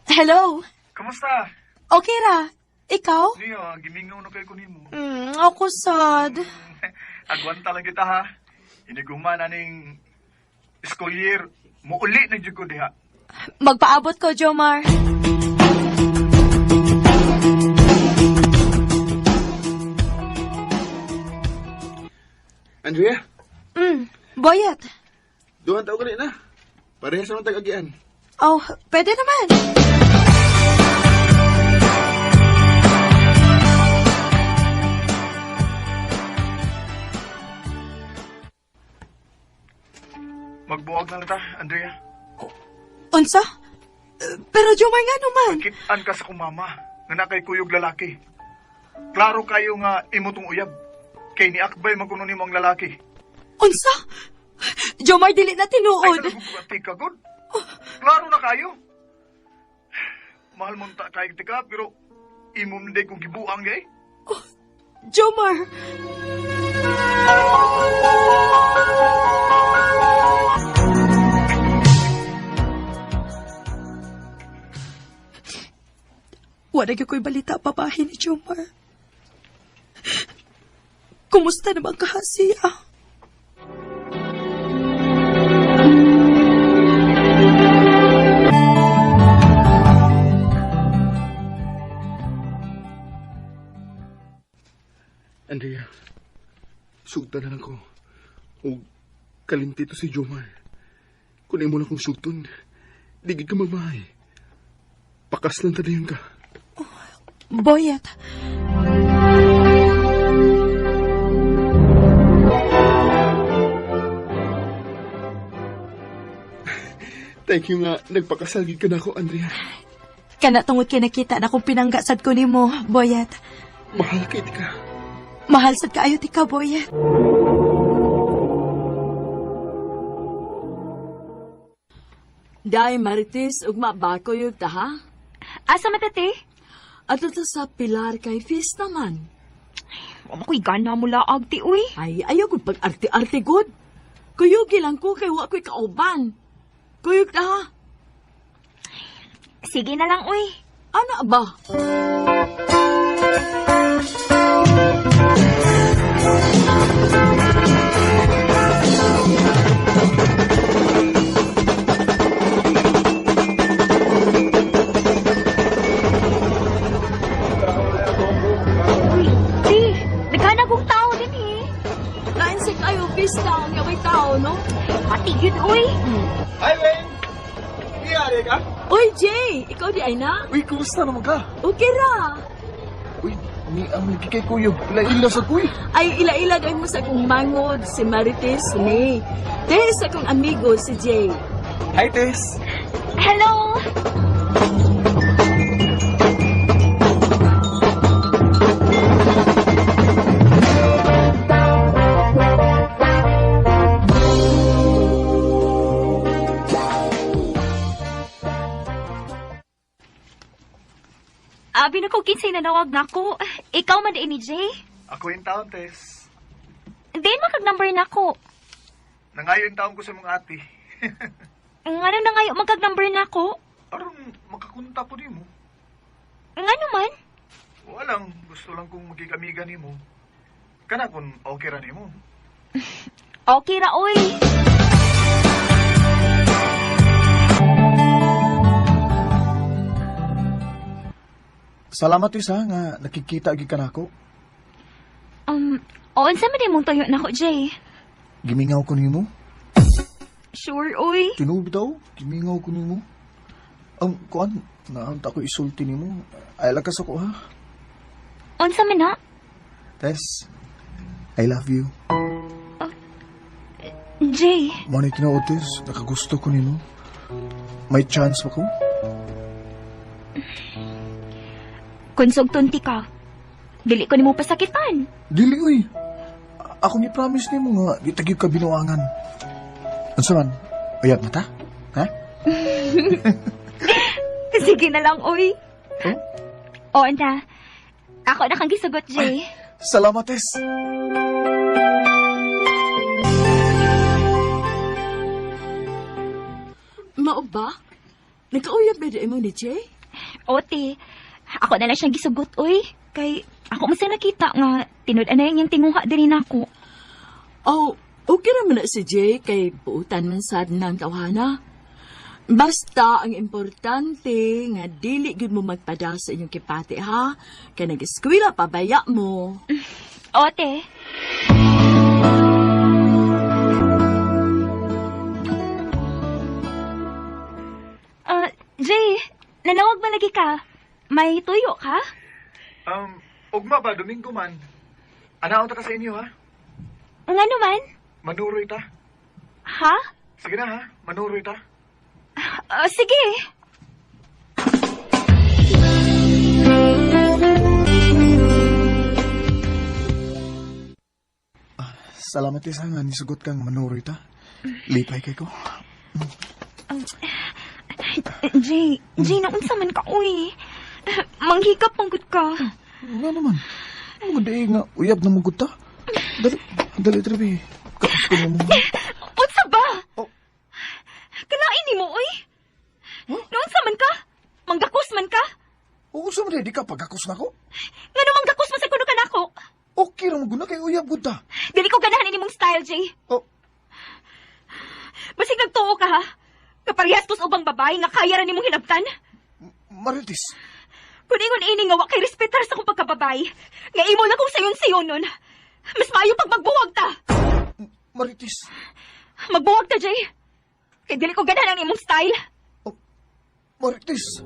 S5: Hello.
S2: Kamusta?
S5: Okay ra. Ikaw?
S2: Niya, gimingaw na kay ko nimo.
S5: Ako sad.
S2: Agwanta lang kita ha. Iniguman na ning school year. Muuli na jud ko diha.
S5: Magpaabot ko, Jomar.
S8: Andrea,
S5: Boyet.
S8: duhan tao ka rin na. Parehas naman tag-agian.
S5: Oh, pwede naman.
S2: Magbuwag na lang ta, Andrea.
S5: Unsa? Pero Jomar nga naman.
S2: Kitaan ka sa kumama nga na kay kuyog lalaki. Klaro kayo nga imutong uyab. Kay ni Akbay maguno nimo ang lalaki.
S5: Unsa? Jomar, dili na
S2: Ay,
S5: tinuod.
S2: nagugati ka, God. Klaro na kayo. Mahal mo ta kayo tika, pero imong day kong gibuang gay.
S5: Jomar. Wala gyud ko'y balita pabahin ni Jomar. Kumusta naman ka, siya?
S8: Andrea, sugtan na lang ko. O kalimti to si Jomar. Kung mo lang kong sugton, digid ka magmahay. Pakas lang tadayon ka.
S5: Boyet.
S8: Thank you nga, nagpakasalgid ka na ako, Andrea.
S5: Kana tungod kay nakita na kung pinanggasad ko nimo, Boyet.
S8: Mahal kay ka.
S5: Mahal sad kaayo ti ka, Boyet.
S1: Day, Marites, ugma ba ko yung taha?
S7: Asa matati?
S1: At ito sa pilar kay Fis naman.
S7: Ako'y gana mo laag ti uy.
S1: Ay, ayaw ko pag-arte-arte good. Kuyugi lang ko kay wa ko'y kauban. Kuyug taha.
S7: Sige na lang uy.
S1: Ano ba? Pista, ang yaway tao, no?
S7: Patigid, uy.
S2: Hi, Wayne! Iyari ka?
S1: Uy, Jay! Ikaw di ay na?
S2: Uy, kumusta naman ka?
S1: Okay ra.
S2: Uy, ni ang kay kuyog. Ila sa kuy.
S1: Ay, ila-ila mo sa kong mangod, si Marites, ni. Dahil sa kong amigo, si Jay.
S2: Hi, Tess.
S7: Hello! Abi na ko kinsay nanawag na ko. Ikaw man din ni Jay?
S2: Ako yung taon, Tess.
S7: Di makag-number na ko.
S2: Nangayo yung taon ko sa mga ati.
S7: Nga na ngayon magkag-number na ko?
S2: Aron, makakunta po ni mo.
S7: Nga naman?
S2: Walang, gusto lang kong magkikamiga ni mo. Kana kung okay ra ni mo.
S7: Okay ra, oy.
S6: Salamat isa nga nakikita gid ka nako.
S7: O unsa man imong tuyo nako, Jay?
S6: Gimingaw ko nimo.
S7: Sure, uy.
S6: Tinuod daw, gimingaw ko nimo. Kuan, naanta ko isulti nimo. Ay lakas ako ha.
S7: Unsa man na?
S6: Tess, I love you.
S7: Jay,
S6: Mo ni tinuod, Tess, nakagusto ko nimo. May chance ba ko?
S7: kung sugtunti ka, dili ko nimo pasakitan.
S6: Dili uy. Ako ni promise nimo nga gitagib ka binuangan. Unsa man? Uyab na ta? Ha?
S7: Sige na lang, uy.
S6: Oh?
S7: O, anta. Ako na kang gisugot, Jay.
S6: Salamat, Tess.
S1: Mao ba? Nagkauyab ba di mo ni Jay?
S7: Ote, ako na lang siyang gisugot, uy. Kay, ako mo siya nakita nga, tinud na yung tinguha din ako.
S1: Oh, okay naman na si Jay kay buutan man sad ng tawhana. Basta ang importante nga dili gud mo magpada sa inyong kipati ha. Kay nag-eskwela pabaya mo.
S7: Ote. Jay, nanawag ba lagi ka? May tuyo ka?
S6: Ugma ba, Domingo man. Anaon ta ka sa inyo, ha?
S7: Nga naman?
S6: Manuroy ta.
S7: Ha?
S6: Sige na, ha? Manuroy ta.
S7: Sige.
S6: Salamat isa nga nisugot kang manuroy ta. Lipay kay ko.
S7: Jay, naunsa man ka, uy. Manghikap manggod ka.
S6: Nga naman. Mga day nga, uyab na mugod ta. Dali, Trevi. Kapos ko mo.
S7: Unsa ba?
S6: Oh.
S7: Kalain ni mo, uy.
S6: Huh?
S7: Naunsa man ka? Manggakos man ka?
S6: Oo, sa mga di ka pagkakos na ko.
S7: Nga naman manggakos man sa kuno ka nako.
S6: Okay ra maguna kay uyab gud ta.
S7: Dili ko ganahan ini mong style, Jay.
S6: Oh,
S7: Basig nagtuo ka, ha? Kaparehas ko sa ubang babae nga kaya ra nimong hinabtan.
S6: Marites.
S7: Kung ingon ini nga wa kay respetar sa kong pagkababae, nga imo lang kong sayon-sayonon. Mas maayo pag magbuwag ta.
S6: Marites.
S7: Magbuwag ta, Jay. Kay dili ko ganahan ang imong style.
S6: Marites.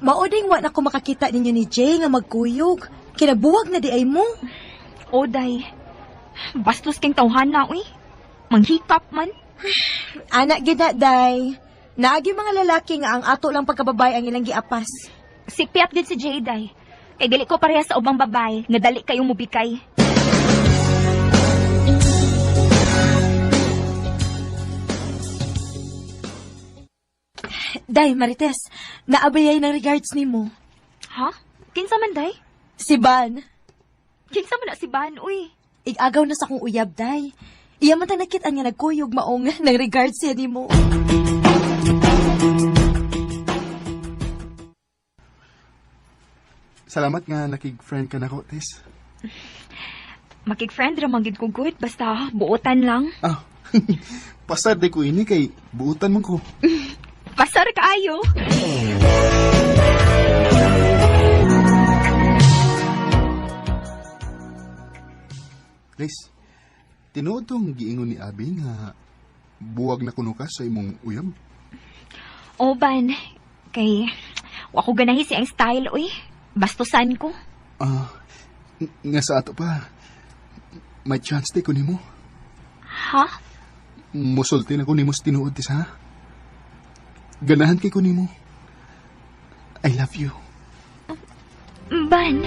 S5: Mauding wa na ko makakita ninyo ni Jay nga magkuyog. Kinabuwag na di ay mo.
S7: Oday, bastos keng tawhana, uy. Manghikap man.
S5: Anak gina, day. Naagi mga lalaki nga ang ato lang pagkababay ang ilang giapas.
S7: Sipiap din si Jay, day. Kay dili ko parehas sa ubang babae nga dali kayong mubikay.
S5: Day, Marites, naabayay ng regards ni mo.
S7: Ha? Kinsa man, day?
S5: Si Ban.
S7: Kinsa man na si Ban, uy.
S5: Igagaw na sa kong uyab, day. Iya man ta nakitaan nga nagkuyog maong ng regards siya ni mo.
S8: Salamat nga nakig-friend ka na ko, Tess.
S7: Makig-friend ra manggid ko good, basta buotan lang.
S8: Ah, pasad de ko ini kay buutan mo ko.
S7: Pasar kaayo.
S8: Guys, tinuod tong giingon ni Abi nga buwag na kuno ka sa imong uyab.
S7: O, Ban. Kay, wa ko ganahi siyang style, uy. Bastusan ko.
S8: Nga sa ato pa, may chance de ko nimo.
S7: Ha?
S8: Musulti na ko nimo sa tinuod, Tess, ha? Ganahan kay ko nimo. I love you.
S7: Ban.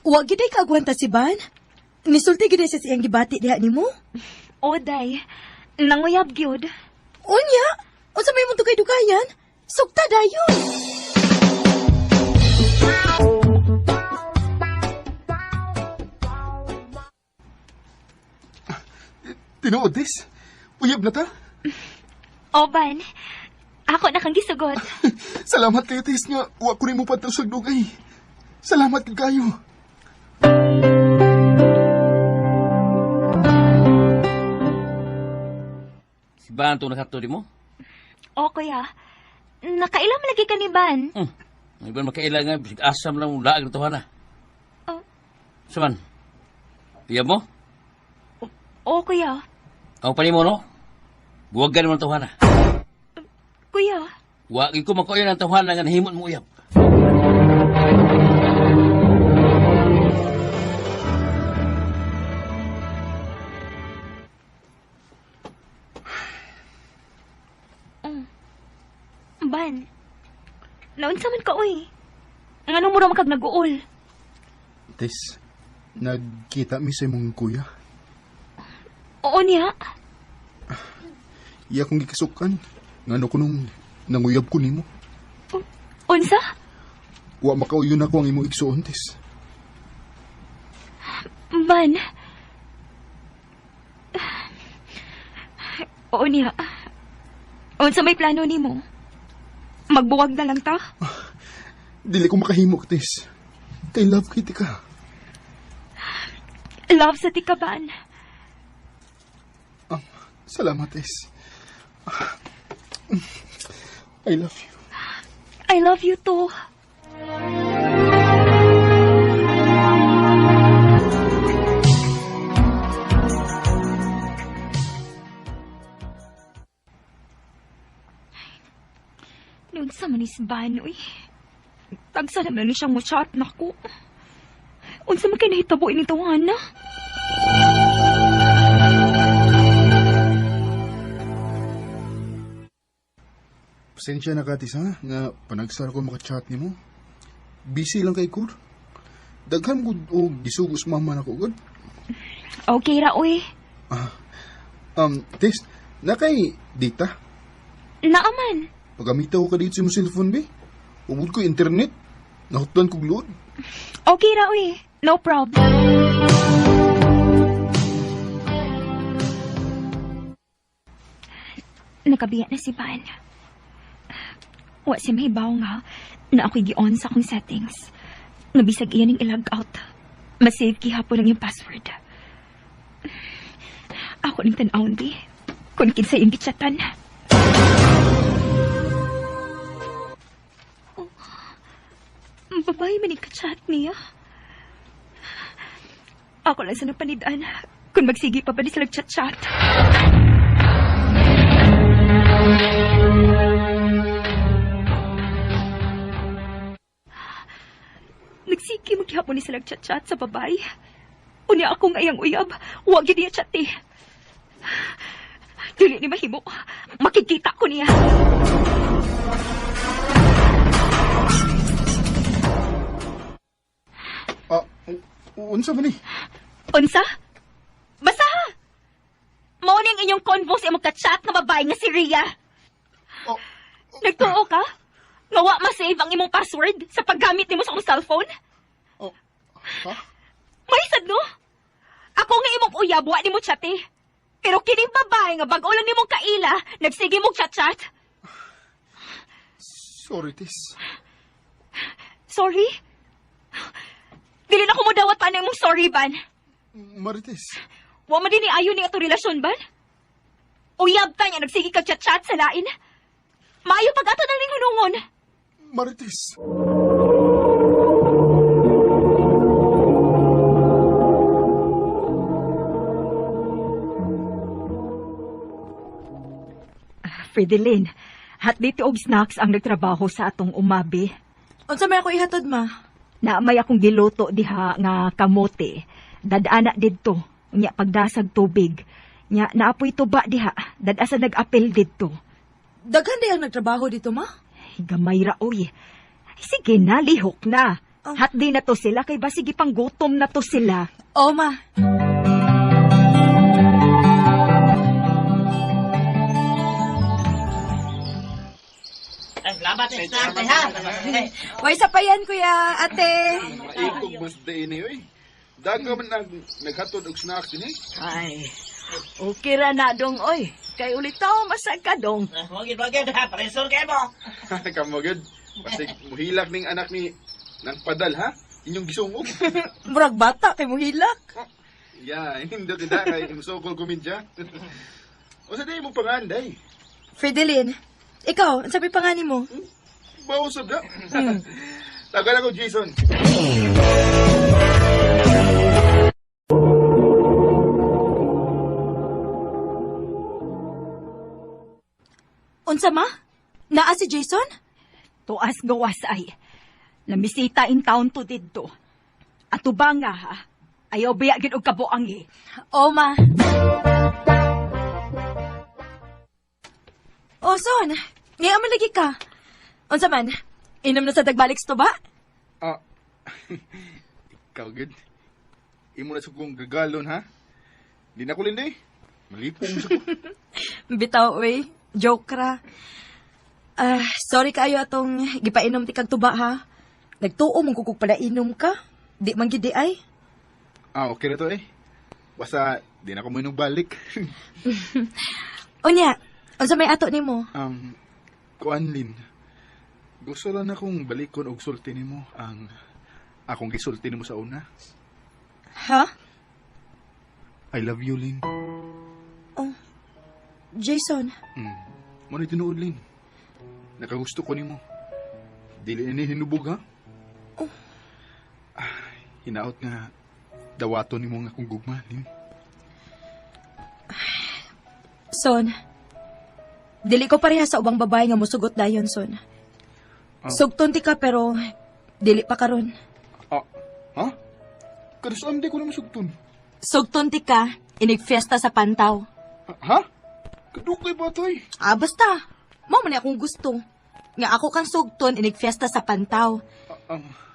S5: Wa giday kaagwanta si Ban. Nisulti giday sa siyang gibati diha nimo.
S7: Oday. Nanguyab gyud.
S5: Unya, unsa may mong dugay-dugayan? Sugta dayon.
S8: Tinuod, Tess. Uyab na ta.
S7: Oban, ako na kang gisugot.
S8: Salamat kayo, Tis, nga. Wa ko rin mo patusag dugay. Salamat kayo.
S9: Si Ban itong nakato di mo?
S7: O, kuya. Nakailam lagi ka ni Ban.
S9: May ba makailangan, bisig asam lang mong laag na tawana.
S7: Oh.
S9: Saman? Tiyan mo?
S7: O, kuya.
S9: Ang panin mo, no? Buwagan mo ng tawana.
S7: Kuya.
S9: Wagin ko makuyo ng tawana nga nahimot mo uyab.
S7: Ban, naunsa man ka, uy. Ang anong mura makag nag-uol?
S8: Tis, nagkita mi sa imong kuya.
S7: Oo niya.
S8: Iya kong gikasukan. Ngano ko nung nanguyab ko nimo.
S7: Unsa?
S8: Wa makauyon ako ang imong igsuon, Tis.
S7: Ban. Oo niya. Unsa may plano nimo? Magbuwag na lang ta?
S8: Dili ko makahimok, Tis. Kay love kitty ka.
S7: Love sa tika, Ban.
S8: Salamat, Tis. I love you.
S7: I love you too. Unsa man is Ban, uy. Tagsa naman ni siyang mo-chat na ko. Unsa man kayo nahitabo ini tawana?
S8: Pasensya na ka, Tis, ha? Nga panagsara ko makachat ni mo. Busy lang kay Kur. Daghan ko o gisugos mama na ko, God.
S7: Okay ra, uy.
S8: Tis, na kay data?
S7: Naaman.
S8: Pagamita ko ka dito sa mong cellphone, be. Umod ko internet. Nahutuan ko load.
S7: Okay ra, uy. No problem. Nakabiya na si Ban. Wa si mahibaw nga na ako'y gi-on sa akong settings. Nabisag iyan ng ilag out. Masave kihapon ang yung password. Ako ning tan-awon, di. Kung kinsa yung gichatan. Babae man yung kachat niya. Ako lang sa napanidaan kung magsigi pa ba di sila chat-chat. Nagsigi maghihapon ni sila chat-chat sa babae. Unya akong ayang uyab, huwag yun niya chat eh. Dili ni mahimo, makikita ko niya.
S8: Unsa man ni?
S7: Unsa? Basta! Morning inyong convo sa imong ka-chat na babae nga si Rhea. Nagtuo ka? Nga wa ma-save ang imong password sa paggamit nimo sa akong cellphone?
S8: Ha?
S7: May sad no? Ako nga imong uyab, wa nimo chat eh. Pero kining babae nga bag-o lang nimong kaila, nagsige mong chat-chat.
S8: Sorry, Tis.
S7: Sorry? Dili na ko mo dawat pa na imong sorry, Ban.
S8: Marites.
S7: Wa man din ni ayo ni ato relasyon, Ban. Uyab ta niya, nagsige kag chat-chat sa lain. Maayo pag ato na ning hunungon.
S8: Marites.
S4: Fideline, hat dito og snacks ang nagtrabaho sa atong umabi.
S5: Unsa may ako ihatod, ma?
S4: Na may akong giluto diha nga kamote. Dadana didto, nya pagdasag tubig. Nya naapoy tuba diha, dadasa nag-apel didto.
S5: Daghan di ang nagtrabaho dito, ma?
S4: Gamay ra oy. Sige na, lihok na. Hat di na to sila kay basigi pang gutom na to sila.
S5: Oo, ma. Way sa pa yan, kuya, ate.
S8: Maikog mas day ni, oy. Daga man naghatod og snacks din, eh.
S1: Ay, okay ra na dong, oy. kay ulitaw masagkadong.
S9: Wagid, ha? Paresor kayo mo.
S8: Kamagad. Basig muhilak ning anak ni ng padal, ha? Inyong gisungog.
S5: Murag bata kay mo hilak.
S8: Yeah, hindi tinda kay imusokol kumidya. O sa day mo panganday?
S5: Fideline, ikaw, ang sabi pangani mo?
S8: Bausap na. Tagal ako, Jason.
S5: Unsa ma? Naa si Jason?
S7: Tuas gawas ay. Namisita in town to didto. Ato ba nga ha? Ayaw biya gid og kabuang
S5: O ma. O son, ngayon man lagi ka. Unsa man? Inom na sa dagbalik to ba?
S8: Ah, ikaw, good. Imo na sa kong gagalon, ha? Di na ko linday. Malipong sa ko.
S5: Bitaw, we. Joke ra. Sorry kayo atong gipainom ti kag tuba, ha? Nagtuo mong kukog pala inom ka. Di man gid di ay.
S8: Okay na to eh. Basta, di na ko mo balik.
S5: Unya, unsa may ato nimo?
S8: Kuan Lin. Gusto lang akong balikon og sulti nimo ang akong gisulti nimo sa una.
S5: Ha?
S8: I love you, Lin.
S5: Oh, Jason.
S8: Muna tinuod, Lin. Nakagusto ko nimo. Dili na ni hinubog, ha?
S5: Oh.
S8: Hinaot nga dawato nimo nga akong gugma, Lin.
S5: Son, dili ko pareha sa ubang babae nga musugot dayon, son. Sugton ti ka pero dili pa karon.
S8: Ha? Kadasam di ko na masugton.
S5: Sugton ti ka, inig fiesta sa Pantaw.
S8: Ha? Kadukay ba toy?
S5: Basta. Mao man ni akong gusto. Nga ako kang sugton, inig fiesta sa Pantaw.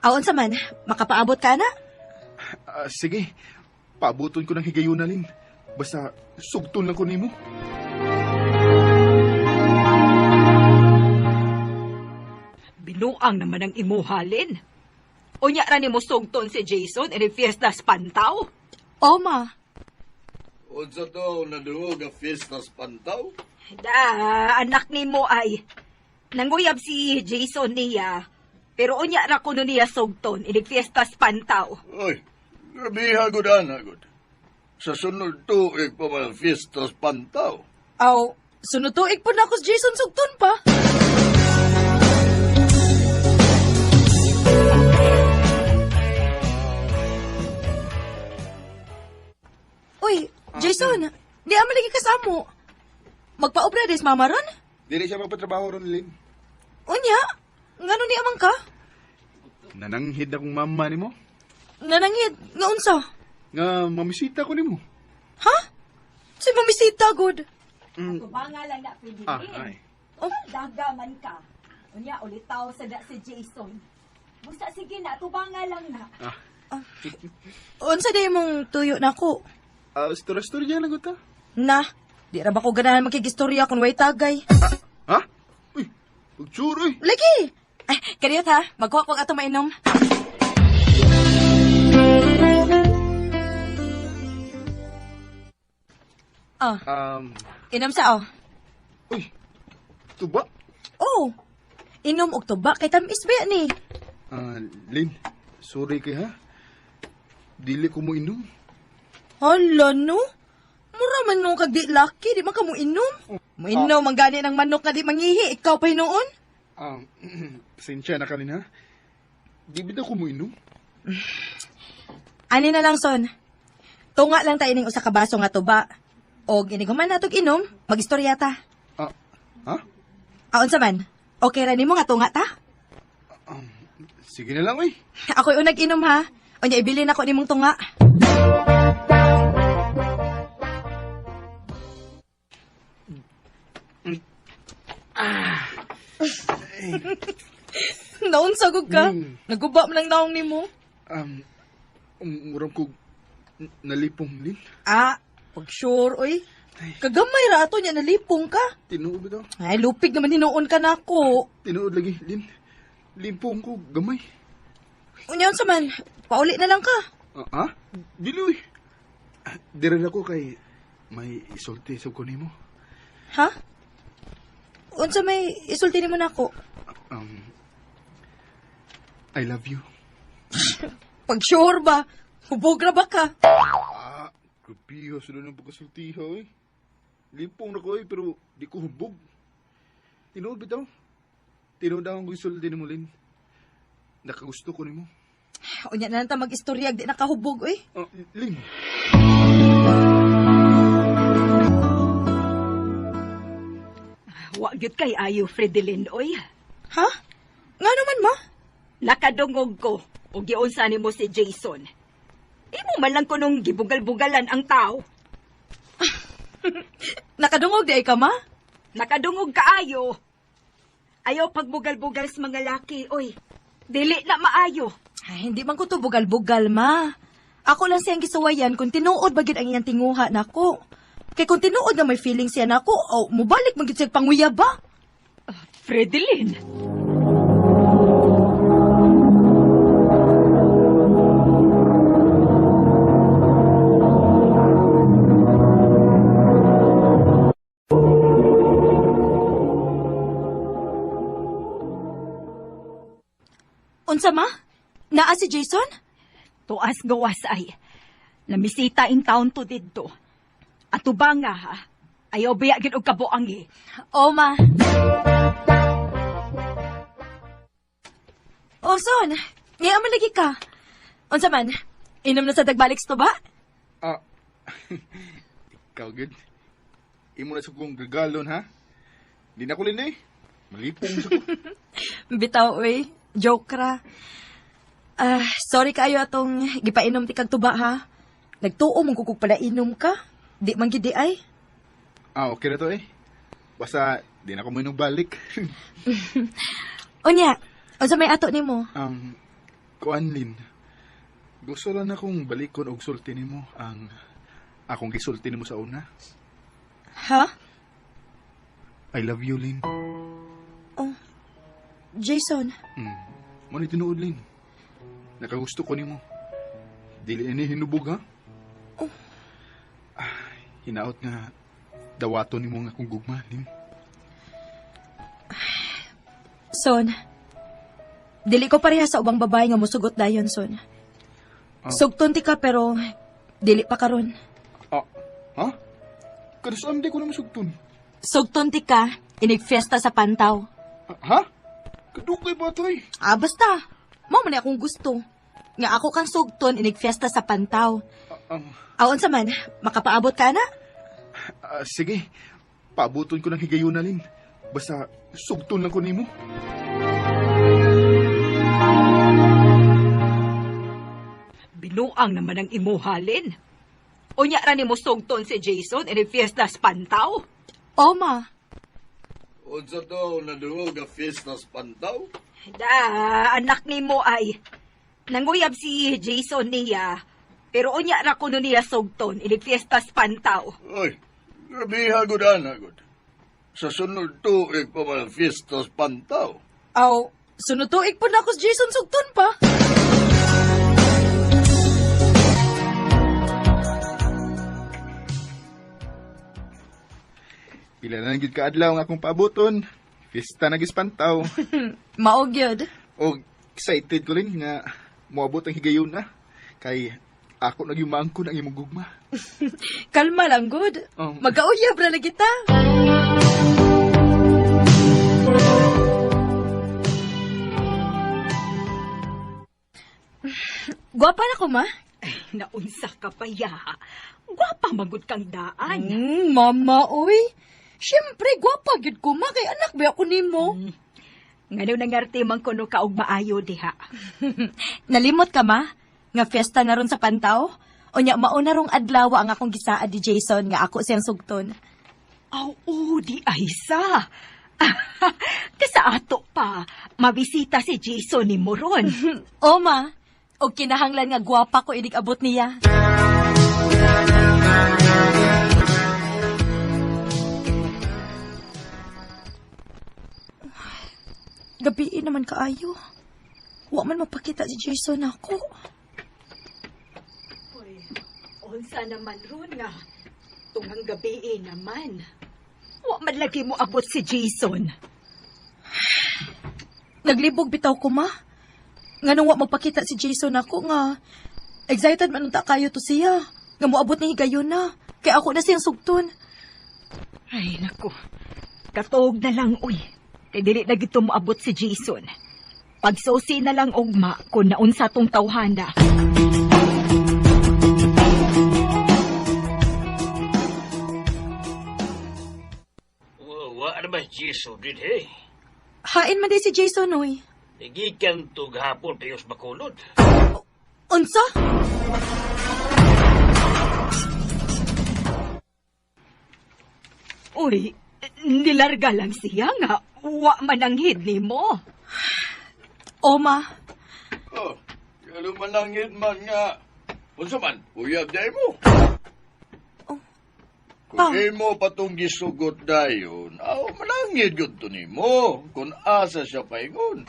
S5: Aon sa man, makapaabot ka na?
S8: Sige, paabuton ko ng higayon na, Lin. Basta sugton lang ko nimo.
S4: Binuang naman ang imuhalin. Unya ra ni mo sugton si Jason and fiesta sa Pantaw.
S5: O, ma.
S11: Unsa to naduog ang fiesta sa Pantaw?
S4: Anak ni mo ay nanguyab si Jason niya. Pero unya ra kuno niya sugton and fiesta sa Pantaw.
S11: Oy, grabe hagod anagod. Sa sunod tuig pa man ang fiesta sa Pantaw.
S5: Aw, sunod tuig po na ako si Jason sugton pa. Uy, Jason, di aman lagi kasamo. Magpaobra des mama ron?
S8: Dili siya magpatrabaho ron, Lin.
S5: Unya, ngano ni amang ka?
S8: Nananghid akong mama nimo.
S5: Nanangid, nga unsa?
S8: Nga mamisita ko nimo.
S5: Ha? Si mamisita, good.
S4: Ako ba nga lang na pwede
S8: Ay.
S5: Oh,
S4: Dagaman ka. Unya ulitaw sa da si Jason. Busta sige na, tuba nga lang na.
S5: unsa di mong tuyo na ko?
S8: Storya lang ta.
S5: Na, di ra ba ko ganahan makigistorya kung way tagay?
S8: Ha? Uy, pagsuroy.
S5: Lagi! Ay, kariyot ha, magkuha ko ato mainom. Inom sa
S8: Uy, tuba?
S5: Oh, inom og tuba kay tamis ba ni?
S8: Lin, sorry kay ha. Dili ko mo inom.
S5: Hala no? Mura man nung kag di laki, di man ka mo inom. Mo inom, ang gani ng manok nga di mangihi, ikaw pa hinoon?
S8: Pasensya na kanina. Di ba ko mo inom?
S5: Ani na lang, son. Tunga lang tayo ning usa ka baso nga tuba. Og iniguman natog inom, magistorya ta.
S8: Ha?
S5: Aon sa man? Okay ra nimo nga tunga ta?
S8: Sige na lang, uy.
S5: Ako'y unag inom ha. Unya ibili na ko nimong tunga. Naunsagog ka? Naguba man lang naong nimo.
S8: Murang ko nalipong, Lin.
S5: Pag sure, oy. Kagamay ra ato niya nalipong ka.
S8: Tinuod ba daw?
S5: Ay, lupig naman hinoon ka na ako.
S8: Tinuod lagi, Lin. Limpong ko, gamay.
S5: Unyan sa man, pauli na lang ka.
S8: Dili, uy. Diran ako kay may isulti sa ko nimo.
S5: Ha? Unsa may isulti nimo nako?
S8: I love you.
S5: Pag sure ba? Hubog ra ba ka?
S8: Kapiho, sila ng pagkasultiha eh. Limpong na ko eh, pero di ko hubog. Tinood bitaw. Tinood ako kung isulti ni mo, Lin. Nakagusto ko ni mo.
S5: Unya na lang ta mag-istorya, di nakahubog, eh.
S8: Lin.
S4: Wa gyud kay ayo, Fredelin, oy.
S5: Ha? Nga naman, ma?
S4: Nakadungog ko, o giunsa nimo si Jason. Imo man lang ko nung gibugal-bugalan ang tao.
S5: Nakadungog di ay ka, ma?
S4: Nakadungog kaayo. Ayaw pagbugal-bugal sa mga laki, oy. Dili na maayo.
S5: Ay, hindi man ko to bugal-bugal, ma. Ako lang siyang gisuwayan kung tinuod bagid ang iyang tinguha nako. Kay kung tinuod na may feeling siya nako, o mubalik magid siya panguya ba?
S4: Fredelin.
S5: Unsa, ma? Naa si Jason?
S4: Tuas gawas ay. Namisita in town to didto. Ato ba nga ha? Ayaw biya gid og kabuang eh.
S5: O, ma. O, son. Ngayon man lagi ka. Unsa man? Inom na sa dagbalik to ba?
S8: Ikaw, good. Imo na sa kong gagalon, ha? Di na ko lin eh. Malipong sa ko.
S5: Bitaw, uy. Joke ra. Sorry kaayo atong gipainom ti kag tuba, ha? Nagtuo mong kukog pala inom ka. Di man gid di ay.
S8: Okay na to eh. Basta, di na ko mainong balik.
S5: Unya, unsa may ato nimo?
S8: Kuan, Lin. Gusto lang akong balikon og sulti nimo ang akong gisulti nimo sa una.
S5: Ha?
S8: I love you, Lin.
S5: Jason.
S8: Mo ni tinuod, Lin. Nakagusto ko nimo. Dili ni hinubog, ha? Hinaot nga dawato nimo nga akong gugma, Lin.
S5: Son, dili ko pareha sa ubang babae nga musugot dayon, son. Sugton ti ka pero dili pa karon.
S8: Ha? Kadasam di ko na masugton.
S5: Sugton ti ka, inigfiesta sa Pantaw.
S8: Ha? Kadukay ba ito eh?
S5: Basta. Mao man akong gusto. Nga ako kang sugton, inigfiesta sa Pantaw. Aon sa man, makapaabot ka na?
S8: Sige, paabuton ko ng higayon na, Lin. Basta sugton lang ko nimo.
S4: Binuang naman ang imuhalin. Unya ra nimo sugton si Jason eri fiesta sa Pantaw.
S5: Ma.
S11: Unsa daw nadungog nga fiesta sa Pantaw?
S4: Anak nimo ay nanguyab si Jason niya. Pero unya ra kuno niya sugton eri fiesta sa Pantaw.
S11: Oy, grabe hagod anagod. Sa sunod tuig pa man fiesta sa Pantaw.
S5: Sunod tuig po na ako si Jason sugton pa.
S8: Pila na nagid kaadlaw nga akong paabuton. Fiesta nagispantaw.
S5: Maog yun.
S8: O excited ko rin nga moabot ang higayon na. Kay ako nagyumang ko ng imong gugma.
S5: Kalma lang, good. Mag-auyab na kita. Gwapa na ko, ma?
S4: Naunsa ka pa ya. Gwapa magud kang daan.
S5: Mama, oy. Siyempre, gwapa gid ko, ma. Kay anak ba ako nimo?
S4: Ngano nangarte man kuno ka og maayo diha.
S5: Nalimot ka, ma? Nga fiesta na ron sa Pantaw? O nya mauna rong adlaw ang akong gisaad di Jason nga ako siyang sugton.
S4: Di aysa. Kasa ato pa, mabisita si Jason ni Moron.
S5: Ma. O kinahanglan nga gwapa ko inig abot niya. Gabi naman kaayo. Wa man mapakita si Jason ako.
S4: Unsa naman ron nga? Tungang gabi naman. Wa man lagi mo abot si Jason.
S5: Naglibog bitaw ko, ma. Nga nung wa magpakita si Jason ako nga, excited man unta kayo to siya. Nga moabot ni higayon na. Kaya ako na siyang sugton.
S4: Ay, naku. Katuog na lang, uy. Kay dili na gito moabot si Jason. Pagsusi na lang ugma kung naunsa tong tawhana.
S9: Wa naman Jason din, hey.
S5: Hain man di si Jason, oy.
S9: Nagikan to gahapon payos bakulod.
S5: Unsa?
S4: Uy, nilarga lang siya nga. Wa man ang hid ni mo.
S5: O, ma.
S11: Oh, kalo manangit man nga. Unsa man, uyab day mo.
S5: Pa.
S11: Kung mo patong gisugot dayon, manangit yun to ni mo. Kung asa siya paingon.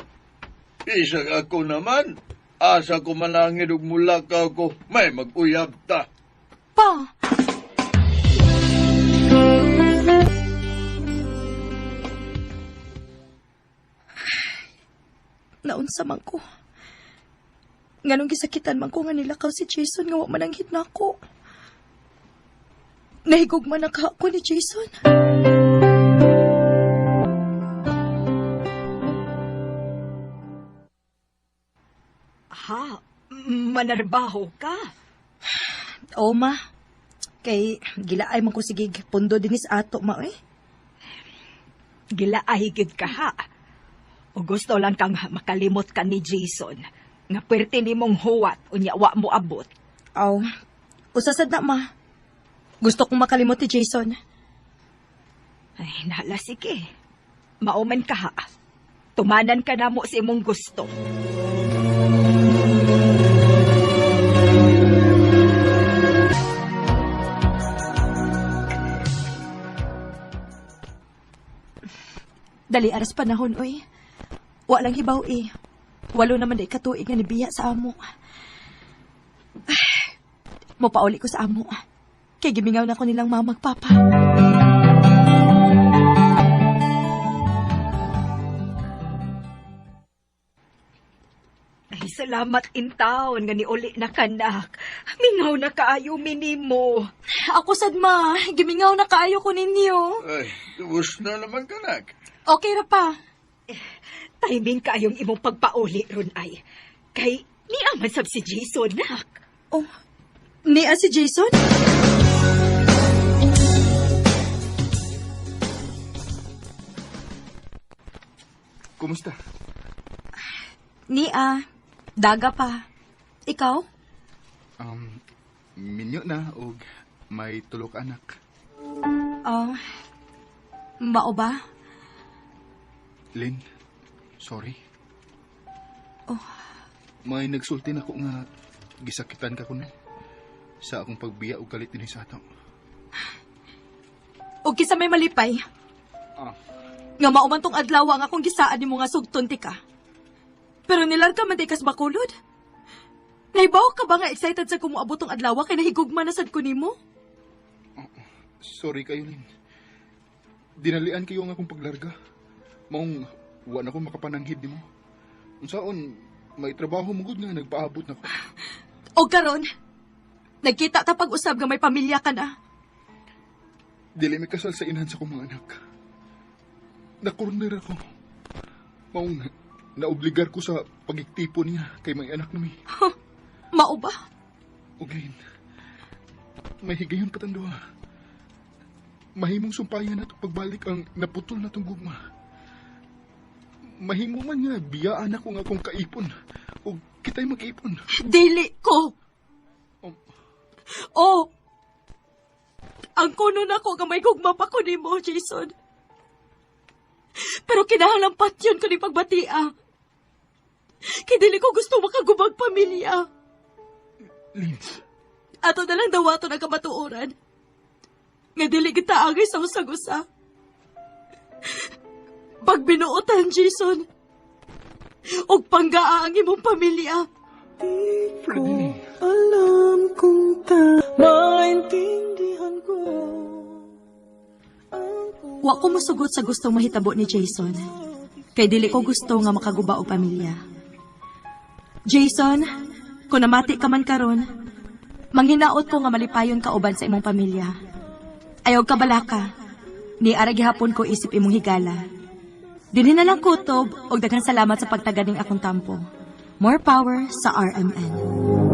S11: Isag ako naman, asa ko manangit ug mula ka ko, may mag-uyab ta.
S5: Pa. Naunsa man ko. Nganong gisakitan man ko nga nilakaw si Jason nga wa man ang hit na ako. Nahigog man ako ni Jason.
S4: Ha? Manarbaho ka?
S5: O, ma. Kay gilaay man ko sige pundo dinis ato, ma, eh.
S4: Gilaay gid ka ha. O gusto lang kang makalimot ka ni Jason. Nga pwerte ni mong huwat unya wa mo abot.
S5: Aw, usasad na, ma. Gusto kong makalimot ni Jason.
S4: Ay, nala sige. Mauman ka ha. Tumanan ka na mo sa imong gusto.
S5: Dali aras panahon, oy. Wa lang hibaw, eh. 8 naman day katuig nga nibiya sa amo. Mopauli ko sa amo. Kay gimingaw na ko nilang mamagpapa.
S4: Ay, salamat in town nga ni uli na kanak. Mingaw na kaayo minimo.
S5: Ako sad, ma. Gimingaw na kaayo ko ninyo.
S11: Ay, tubos na naman kanak.
S5: Okay ra pa.
S4: Timing kaayong imong pagpauli ron ay. Kay ni aman sab si Jason nak.
S5: Oh, niya si Jason?
S8: Kumusta?
S5: Niya. Daga pa. Ikaw?
S8: Minyo na og may tulok anak.
S5: Mao ba?
S8: Lynn, sorry.
S5: Oh.
S8: May nagsulti na ko nga gisakitan ka ko na sa akong pagbiya og galit din sa ato.
S5: O kisa may malipay. Nga mauman tong adlaw ang akong gisaan ni mo nga sugton ti ka. Pero nilarga man di kas bakulod. Naibaw ka ba nga excited sa kumuabot tong adlaw kay nahigugma na sad ko nimo?
S8: Sorry kayo, Lynn. Dinalian kayo nga akong paglarga. Maong wa na ko makapananghid nimo. Unsaon may trabaho mo gud nga nagpaabot na ko.
S5: O karon, nagkita ta pag-usab nga may pamilya ka na.
S8: Dili mi kasal sa inahan sa kong mga anak. Nakorner ako. Maong naobligar ko sa pagiktipo niya kay may anak na mi.
S5: Mao ba?
S8: Lynn, may higayon patanduha. Mahimong sumpayan na pagbalik ang naputol na tong gugma. Mahimo man nga biyaan ako nga akong kaipon o kita'y mag-ipon.
S5: Dili ko! Ang kuno na ko nga may gugma pa ko ni mo, Jason. Pero kinahalampat yun ko ni pagbatia. Kaya dili ko gusto makagubag pamilya.
S8: Lynn.
S5: Ato na lang dawato na kamatuoran. Nga dili kita agay sa usag-usa. Pag binuotan, Jason, og panggaa ang imong pamilya.
S8: Freddy.
S10: Alam kong maintindihan ko.
S5: wa ko mosugot sa gustong mahitabo ni Jason. Kay dili ko gusto nga makaguba og pamilya. Jason, kung namati ka man karon, manghinaot ko nga malipayon ka uban sa imong pamilya. Ayaw ka balaka, ni ara gihapon ko isip imong higala. Dinhi na lang kutob og daghang salamat sa pagtaganing akong tampo. More power sa RMN.